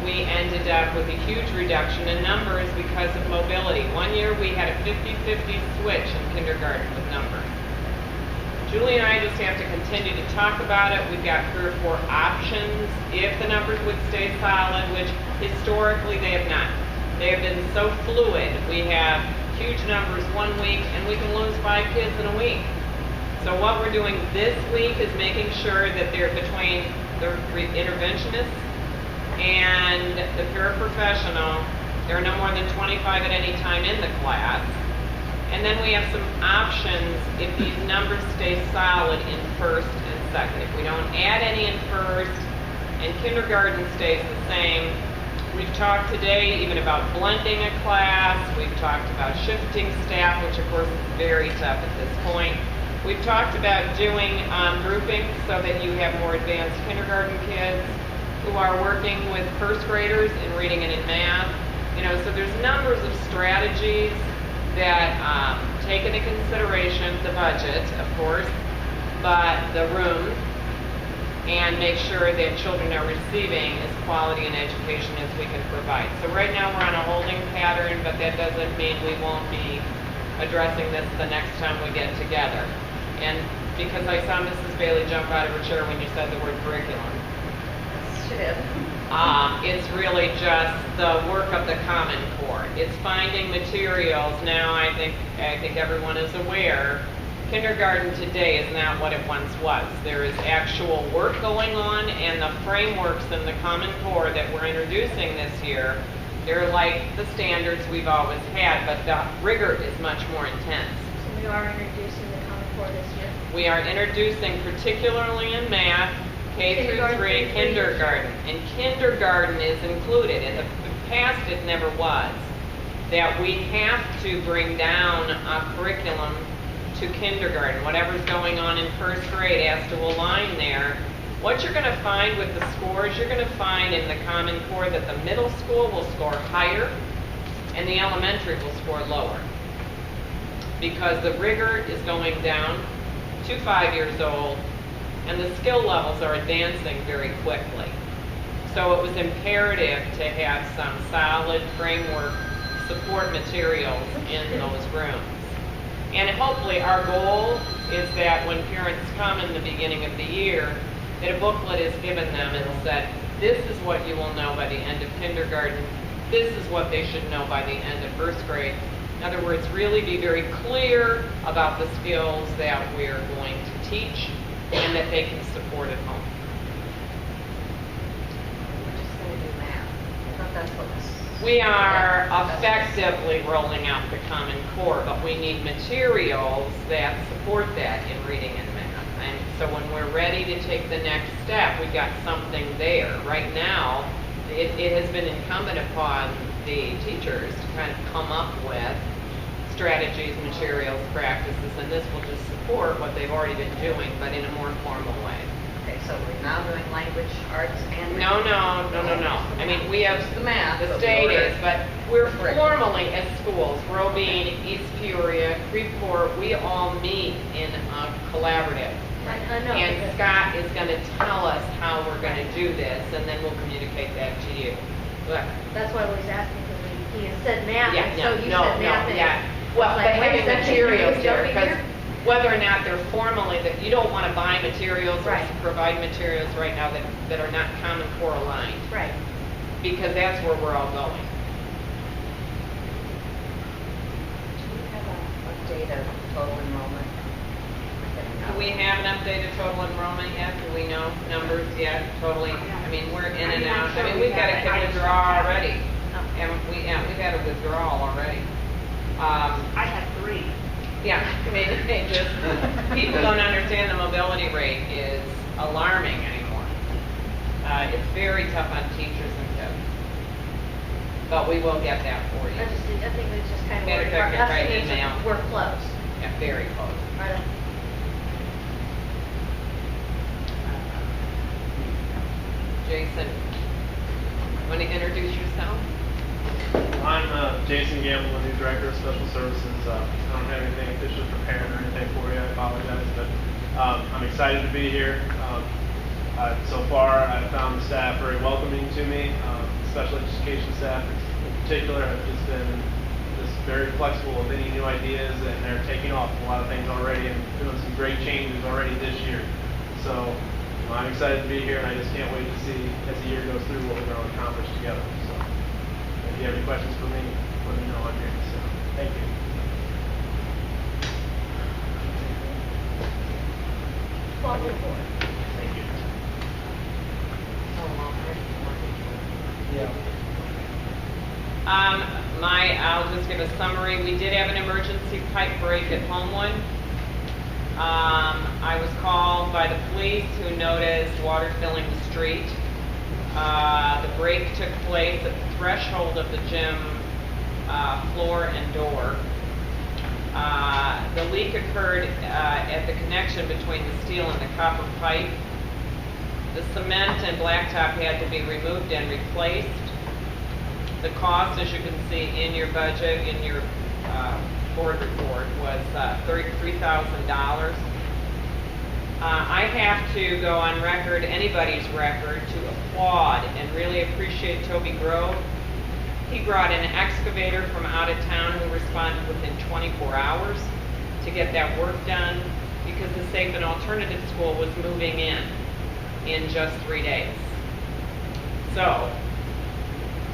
we ended up with a huge reduction in numbers because of mobility. One year we had a 50-50 switch in kindergarten with numbers. Julie and I just have to continue to talk about it. We've got 3 or 4 options if the numbers would stay solid, which historically they have not. They have been so fluid. We have huge numbers one week and we can lose 5 kids in a week. So what we're doing this week is making sure that they're between the interventionists and the paraprofessional, there are no more than 25 at any time in the class. And then we have some options if these numbers stay solid in first and second. If we don't add any in first and kindergarten stays the same, we've talked today even about blending a class. We've talked about shifting staff, which of course is very tough at this point. We've talked about doing grouping so that you have more advanced kindergarten kids who are working with first graders in reading and in math. So there's numbers of strategies that take into consideration the budget, of course, but the room, and make sure that children are receiving as quality an education as we can provide. So right now we're on a holding pattern, but that doesn't mean we won't be addressing this the next time we get together. And because I saw Mrs. Bailey jump out of her chair when you said the word curriculum. It's really just the work of the Common Core. It's finding materials. Now I think everyone is aware, kindergarten today is not what it once was. There is actual work going on, and the frameworks in the Common Core that we're introducing this year, they're like the standards we've always had, but the rigor is much more intense. So we are introducing the Common Core this year? We are introducing, particularly in math, K through 3 kindergarten. And kindergarten is included. In the past, it never was. That we have to bring down a curriculum to kindergarten. Whatever's going on in first grade has to align there. What you're going to find with the scores, you're going to find in the Common Core that the middle school will score higher and the elementary will score lower. Because the rigor is going down to 5 years old, and the skill levels are advancing very quickly. So it was imperative to have some solid framework support materials in those rooms. And hopefully our goal is that when parents come in the beginning of the year, that a booklet is given them and said, this is what you will know by the end of kindergarten, this is what they should know by the end of first grade. In other words, really be very clear about the skills that we're going to teach and that they can support at home. We're just going to do math. I thought that's what was... We are effectively rolling out the Common Core, but we need materials that support that in reading and math. And so when we're ready to take the next step, we've got something there. Right now, it has been incumbent upon the teachers to kind of come up with strategies, materials, practices, and this will just support what they've already been doing, but in a more formal way. Okay, so we're now doing language, arts, and... No. I mean, we have, Just the math, the but state we is, ordered- but we're Curriculum. formally as schools, Robine, East Peoria, Freeport, we all meet in a collaborative. I know. And because- Scott is gonna tell us how we're gonna do this, and then we'll communicate that to you. But, That's why I was asking, because he had said math, yeah, and so you no, said math. and yeah. I Well, was but like, wait a having second, materials are you there, jumping because here? whether or not they're formally, that you don't wanna buy materials or Right. provide materials right now that are not Common Core aligned, Right. because that's where we're all going. Do we have an update of total enrollment? Do we have an updated total enrollment yet? Do we know numbers yet? Totally, I mean, we're in and out. I mean, we've got a kid withdraw already. And we've had a withdrawal already. I had 3. Yeah, they just, people don't understand the mobility rate is alarming anymore. It's very tough on teachers and kids. But we will get that for you. I think it's just kind of Matter of fact, our I tried estimates email. are- we're close. Yeah, very close. Right. Jason, want to introduce yourself? I'm Jason Gamble, the new Director of Special Services. I don't have anything officially prepared or anything for you, I apologize, but I'm excited to be here. So far, I've found the staff very welcoming to me. Special education staff in particular have just been just very flexible with any new ideas, and they're taking off a lot of things already and doing some great changes already this year. So I'm excited to be here, and I just can't wait to see as the year goes through what we're going to accomplish together. So if you have any questions for me, let me know. I'm here. So thank you. Welcome aboard. Thank you. I'll just give a summary. We did have an emergency pipe break at Homewood. I was called by the police who noticed water filling the street. The break took place at the threshold of the gym floor and door. The leak occurred at the connection between the steel and the copper pipe. The cement and blacktop had to be removed and replaced. The cost, as you can see in your budget, in your board report, was $33,000. I have to go on record, anybody's record, to applaud and really appreciate Toby Grove. He brought an excavator from out of town who responded within 24 hours to get that work done because the Safe and Alternative School was moving in just 3 days. So,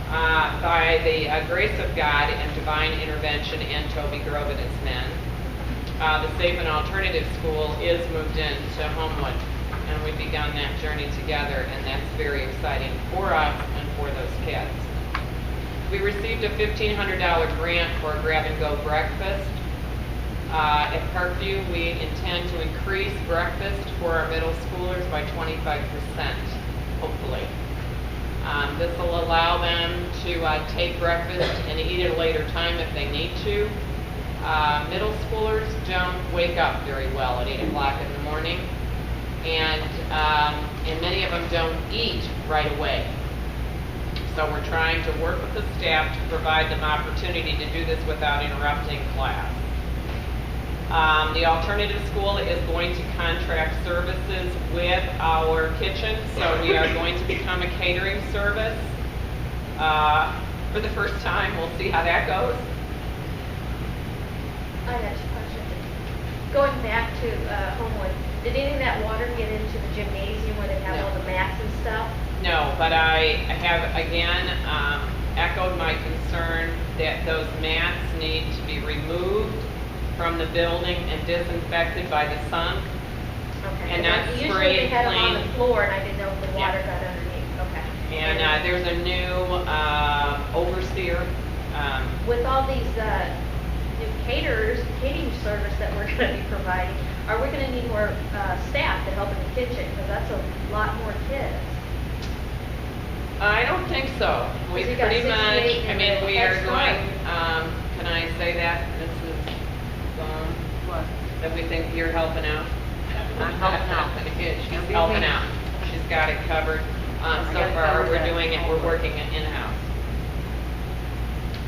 by the grace of God and divine intervention and Toby Grove and his men, the Safe and Alternative School is moved into Homewood, and we've begun that journey together, and that's very exciting for us and for those kids. We received a $1,500 grant for a grab-and-go breakfast. At Parkview, we intend to increase breakfast for our middle schoolers by 25%, hopefully. This will allow them to take breakfast and eat at a later time if they need to. Middle schoolers don't wake up very well at 8 o'clock in the morning, and many of them don't eat right away. So we're trying to work with the staff to provide them opportunity to do this without interrupting class. The alternative school is going to contract services with our kitchen, so we are going to become a catering service for the first time. We'll see how that goes. I got two questions. Going back to Homewood, did any of that water get into the gymnasium where they have No. all the mats and stuff? No, but I have again echoed my concern that those mats need to be removed from the building and disinfected by the sunk. Okay. And not Usually spray they had them on the clean. floor, and I didn't know if the water Yeah. got underneath. Okay. And there's a new overseer. With all these new catering service that we're going to be providing, are we going to need more staff to help in the kitchen? Because that's a lot more kids. I don't think so. We Because you got pretty much, 68 I in mean, the we are Head doing, Start. can I say that, Mrs. Vaughn? What? That we think you're helping out? I'm helping out. She's You'll be helping me. out. She's got it covered. I So got it far, covered we're at doing it, we're home. working it in-house.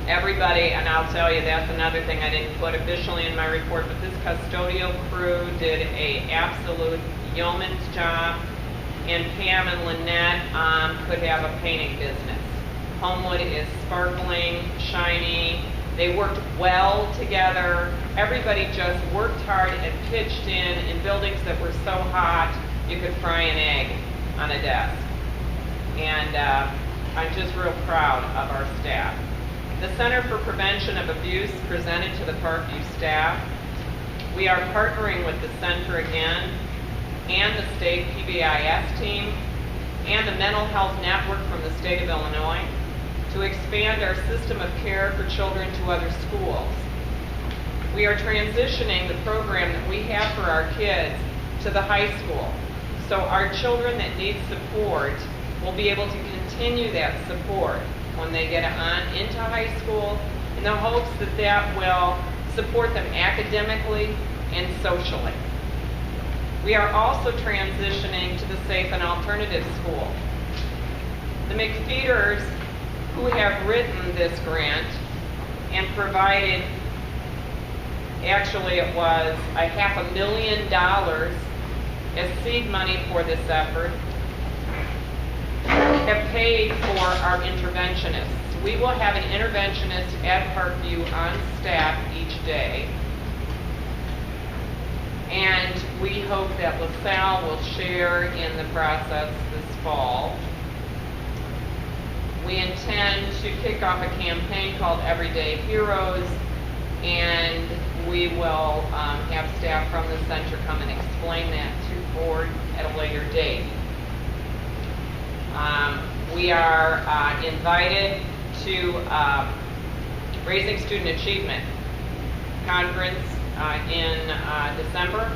Everybody, and I'll tell you, that's another thing I didn't put officially in my report, but this custodial crew did a absolute yeoman's job, and Pam and Lynette could have a painting business. Homewood is sparkling, shiny, they worked well together, everybody just worked hard and pitched in buildings that were so hot, you could fry an egg on a desk. And I'm just real proud of our staff. The Center for Prevention of Abuse presented to the Parkview staff. We are partnering with the center again, and the state PBIS team, and the mental health network from the state of Illinois to expand our system of care for children to other schools. We are transitioning the program that we have for our kids to the high school. So our children that need support will be able to continue that support when they get on into high school, in the hopes that that will support them academically and socially. We are also transitioning to the Safe and Alternative School. The McFeeders, who have written this grant and provided, actually it was $500,000 as seed money for this effort, have paid for our interventionists. We will have an interventionist at Parkview on staff each day. And we hope that LaSalle will share in the process this fall. We intend to kick off a campaign called Everyday Heroes, and we will have staff from the center come and explain that to the board at a later date. We are invited to Raising Student Achievement Conference in December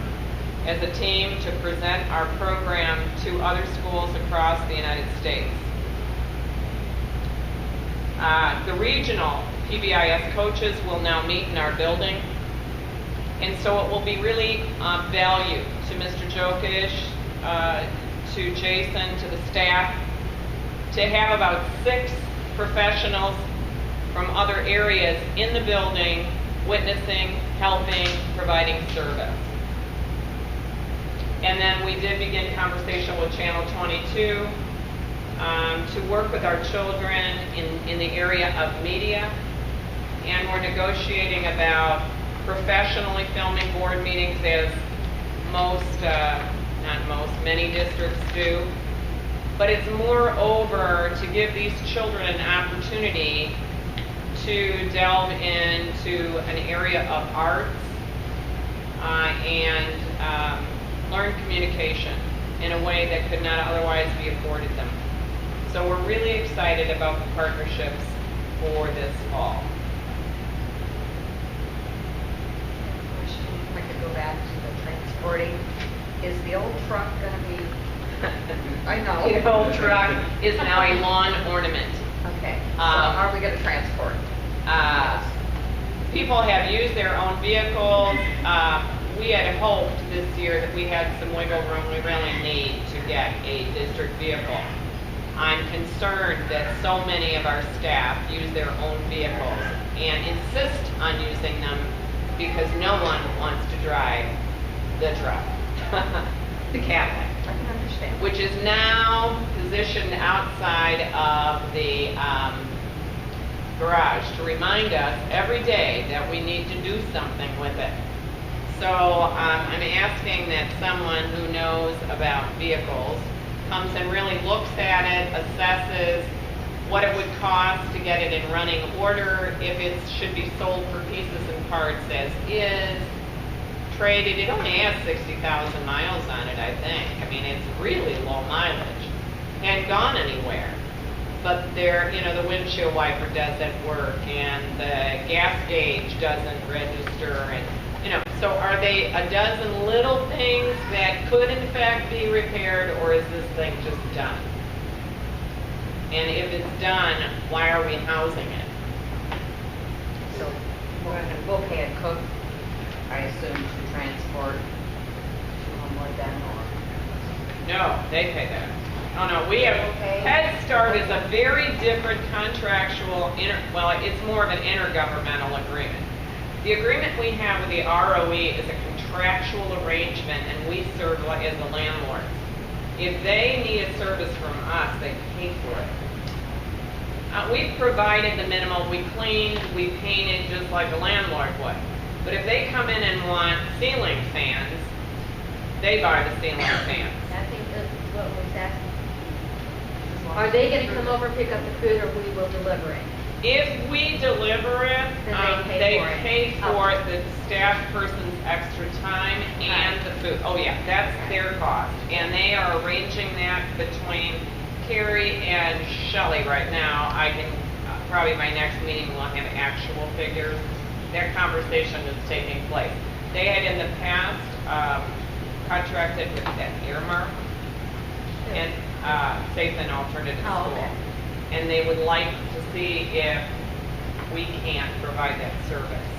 as a team to present our program to other schools across the United States. The regional PBIS coaches will now meet in our building, and so it will be really value to Mr. Jokish, to Jason, to the staff, to have about 6 professionals from other areas in the building witnessing, helping, providing service. And then we did begin conversation with Channel 22 to work with our children in the area of media, and we're negotiating about professionally filming board meetings as many districts do. But it's moreover to give these children an opportunity to delve into an area of arts and learn communication in a way that could not otherwise be afforded them. So we're really excited about the partnerships for this fall. If I could go back to the transporting, is the old truck going to be, I know. The old truck is now a lawn ornament. Okay, so how are we going to transport? People have used their own vehicles. We had hoped this year that we had some wiggle room. We really need to get a district vehicle. I'm concerned that so many of our staff use their own vehicles and insist on using them because no one wants to drive the truck, the Cadillac. I can understand. Which is now positioned outside of the garage to remind us every day that we need to do something with it. So I'm asking that someone who knows about vehicles comes and really looks at it, assesses what it would cost to get it in running order, if it should be sold for pieces and parts as is, traded. It only has 60,000 miles on it, I think. I mean, it's really low mileage. Hadn't gone anywhere. But there, you know, the windshield wiper doesn't work, and the gas gauge doesn't register, and, you know, so are they a dozen little things that could in fact be repaired, or is this thing just done? And if it's done, why are we housing it? So we'll pay a cook, I assume, to transport to Homewood then, or? No, they pay that. Oh, no, we have, Okay. Head Start is a very different contractual, well, it's more of an intergovernmental agreement. The agreement we have with the ROE is a contractual arrangement, and we serve as the landlords. If they need a service from us, they pay for it. We've provided the minimum, we cleaned, we painted, just like a landlord would. But if they come in and want ceiling fans, they buy the ceiling fans. I think that's what was asked. Are they gonna come over and pick up the food, or we will deliver it? If we deliver it, Then they they pay for it. pay for Oh. the staff person's extra time and the food. Oh yeah, that's their cost. And they are arranging that between Carrie and Shelley right now. I can, probably my next meeting we'll have actual figures. Their conversation is taking place. They had in the past contracted with that Earmark and Safe and Alternative Oh, School. okay. And they would like to see if we can't provide that service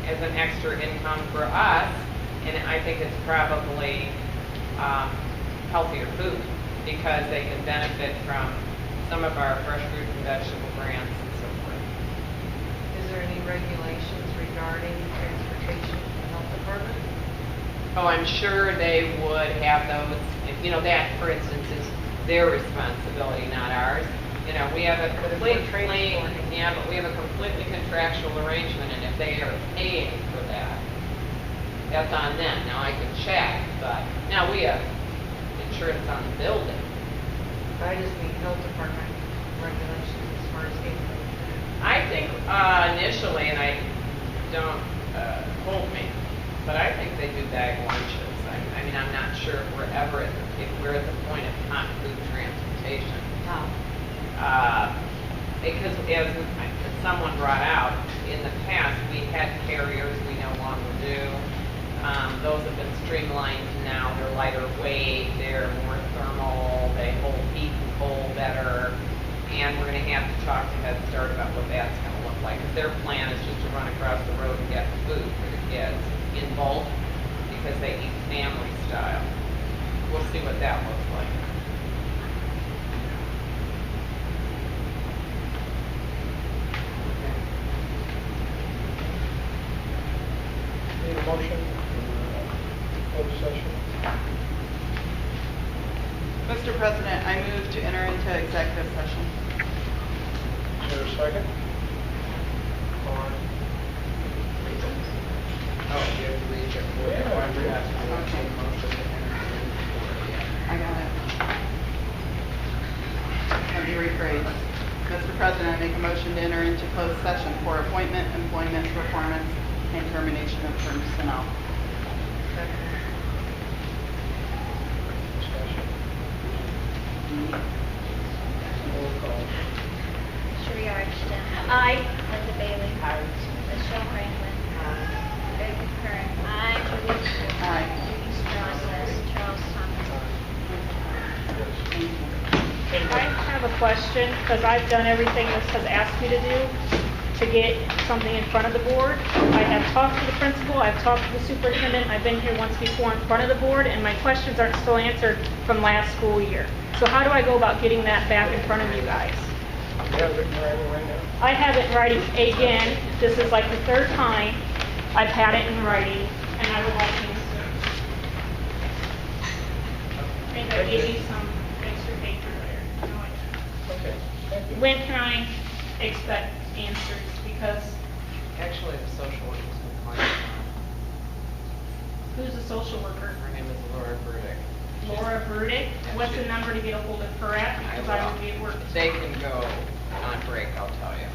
as an extra income for us. And I think it's probably healthier food because they can benefit from some of our fresh fruit and vegetable grants and so forth. Is there any regulations regarding transportation in the health department? Oh, I'm sure they would have those. You know, that, for instance, is their responsibility, not ours. You know, we have a completely, yeah, but we have a completely contractual arrangement, and if they are paying for that, that's on them. Now, I can check, but now we have insurance on the building. I just mean health department regulations as far as income. I think initially, and I don't hold me, but I think they do bag lunches. I mean, I'm not sure if we're ever if we're at the point of hot food transportation. Because as someone brought out, in the past, we had carriers we no longer do. Those have been streamlined now. They're lighter weight, they're more thermal, they hold heat and cold better. And we're going to have to talk to Head Start about what that's going to look like. Because their plan is just to run across the road and get food for the kids in bulk because they eat family style. We'll see what that looks like. Need a motion for closed session? Mr. President, I move to enter into executive session. Is there a second? Oh, you have to read it. I got it. Let me rephrase. Mr. President, I make a motion to enter into closed session for appointment, employment, performance, and termination of personnel. Discussion. Roll call. Sheree Archton. Aye. Linda Bailey. Michelle Franklin. Rebecca Kern. Julie Stewart. Aye. Judy Strauss. Charles Thomas. I have a question, because I've done everything this has asked me to do to get something in front of the board. I have talked to the principal, I've talked to the superintendent, I've been here once before in front of the board, and my questions aren't still answered from last school year. So how do I go about getting that back in front of you guys? You have it in writing right now? I have it in writing again. This is like the third time I've had it in writing, and I would like answers. I think I gave you some extra paper there. No, I didn't. Okay, thank you. When can I expect answers? Because Actually, the social worker was complaining. who's the social worker? Her name is Laura Burdick. Laura Burdick? What's the number to get a hold of her at? Because I will be at work. They can go on break, I'll tell you.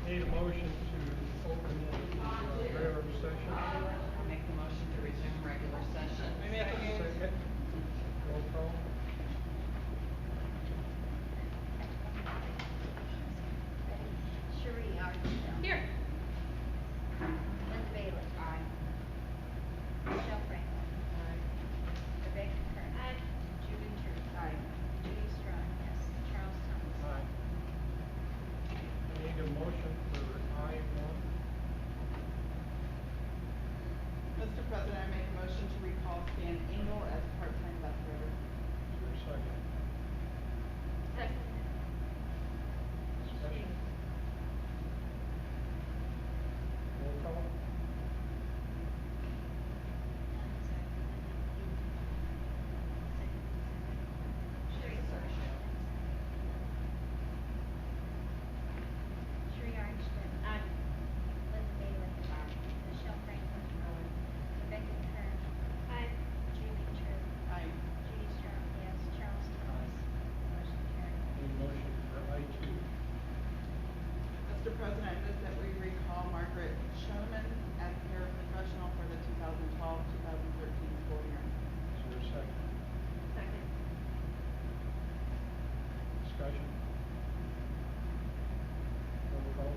Need a motion to open the regular session? Make the motion to resume regular session. Second. Roll call. Sheree Archton. Here. Linda Bailey. Mr. President, I move that we recall Margaret Schoeneman as paraprofessional for the 2012-2013 school year. Is there a second? Second. Discussion? Roll call.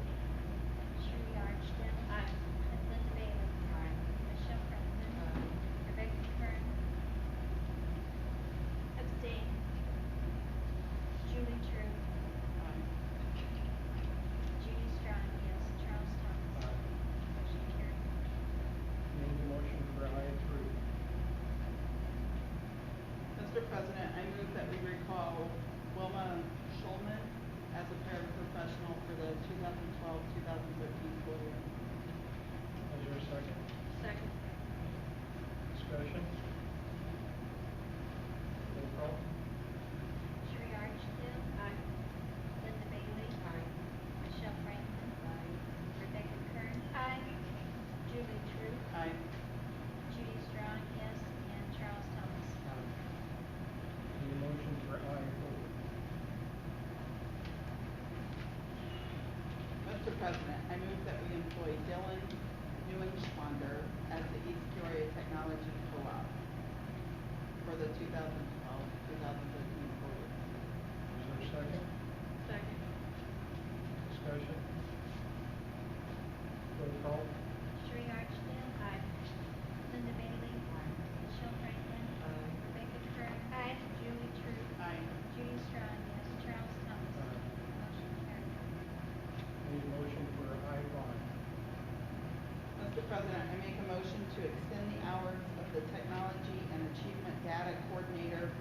Judy Archton. Aye. Linda Bailey. Michelle Franklin. Rebecca Kern. Abstain. Julie True. Judy Strong, yes. Charles Thomas. Motion carried. Need a motion for I-3. Mr. President, I move that we recall Wilma Schulman as a paraprofessional for the 2012-2013 school year. Is there a second? Second. Discussion? Roll call. Judy Archton. Aye. Linda Bailey. Michelle Franklin. Rebecca Kern. Julie True. Aye. Judy Strong, yes. And Charles Thomas. Need a motion for I-4. Mr. President, I move that we employ Dylan Neuenschwander as the East Peoria Technology Co-op for the 2012-2013 school year. Is there a second? Second. Discussion? Roll call. Judy Archton. Aye. Linda Bailey. Michelle Franklin. Rebecca Kern. Julie True. Aye. Judy Strong, yes. Charles Thomas. Motion carried. Need a motion for I-5. Mr. President, I make a motion to extend the hours of the Technology and Achievement Data Coordinator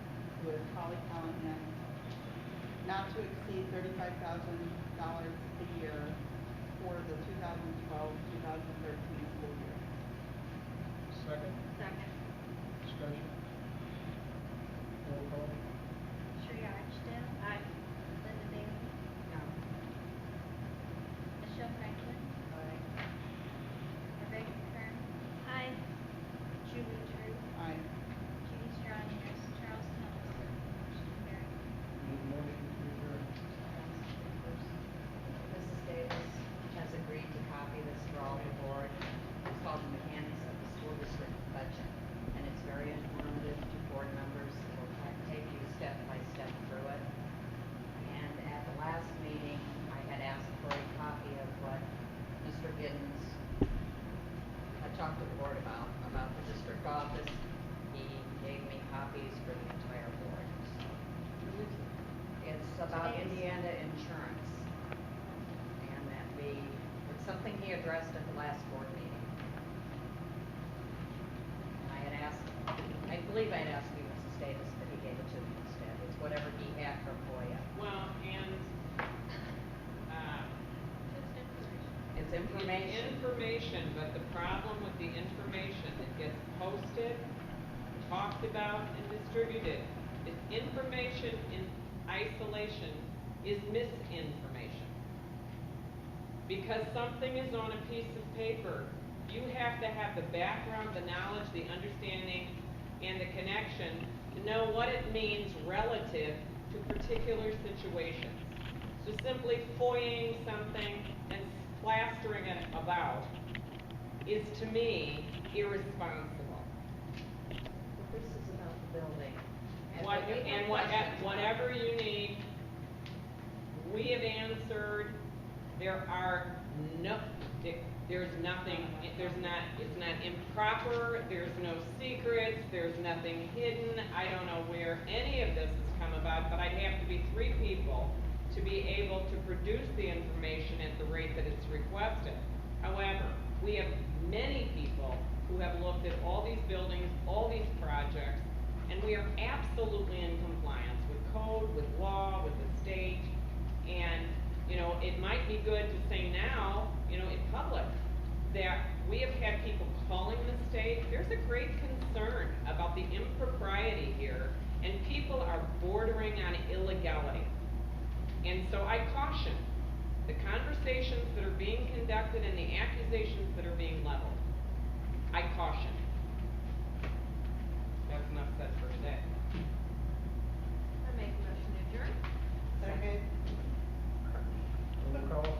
with Holly Callahan not to exceed $35,000 a year for the 2012-2013 school year. Second? Second. Discussion? Roll call. Judy Archton. Aye. Linda Bailey. Michelle Franklin. Rebecca Kern. Julie True. Aye. Judy Strong, yes. Charles Thomas. Motion carried. Need a motion to adjourn. Mrs. Davis has agreed to copy this for all the board. It's called the Mechanics of the School District Budget, and it's very informative to board members. It will take you step by step through it. And at the last meeting, I had asked for a copy of what Mr. Giddens had talked to the board about the district office. He gave me copies for the entire board. So it's about Indiana insurance. And it's something he addressed at the last board meeting. And I believe I had asked you, Mrs. Davis, but he gave it to me instead. It's whatever he had from FOIA. Well, and, It's information. Information, but the problem with the information that gets posted, talked about, and distributed is information in isolation is misinformation. Because something is on a piece of paper, you have to have the background, the knowledge, the understanding, and the connection to know what it means relative to particular situations. So simply FOIAing something and plastering it about is, to me, irresponsible. But this is about the building. Whatever you need, we have answered. There's nothing, it's not improper, there's no secrets, there's nothing hidden. I don't know where any of this has come about, but I'd have to be 3 people to be able to produce the information at the rate that it's requested. However, we have many people who have looked at all these buildings, all these projects, and we are absolutely in compliance with code, with law, with the state. And, it might be good to say now, in public, that we have had people calling the state. There's a great concern about the impropriety here, and people are bordering on illegality. And so I caution the conversations that are being conducted and the accusations that are being leveled. I caution. That's enough said for today. I make a motion to adjourn. Second. Roll call.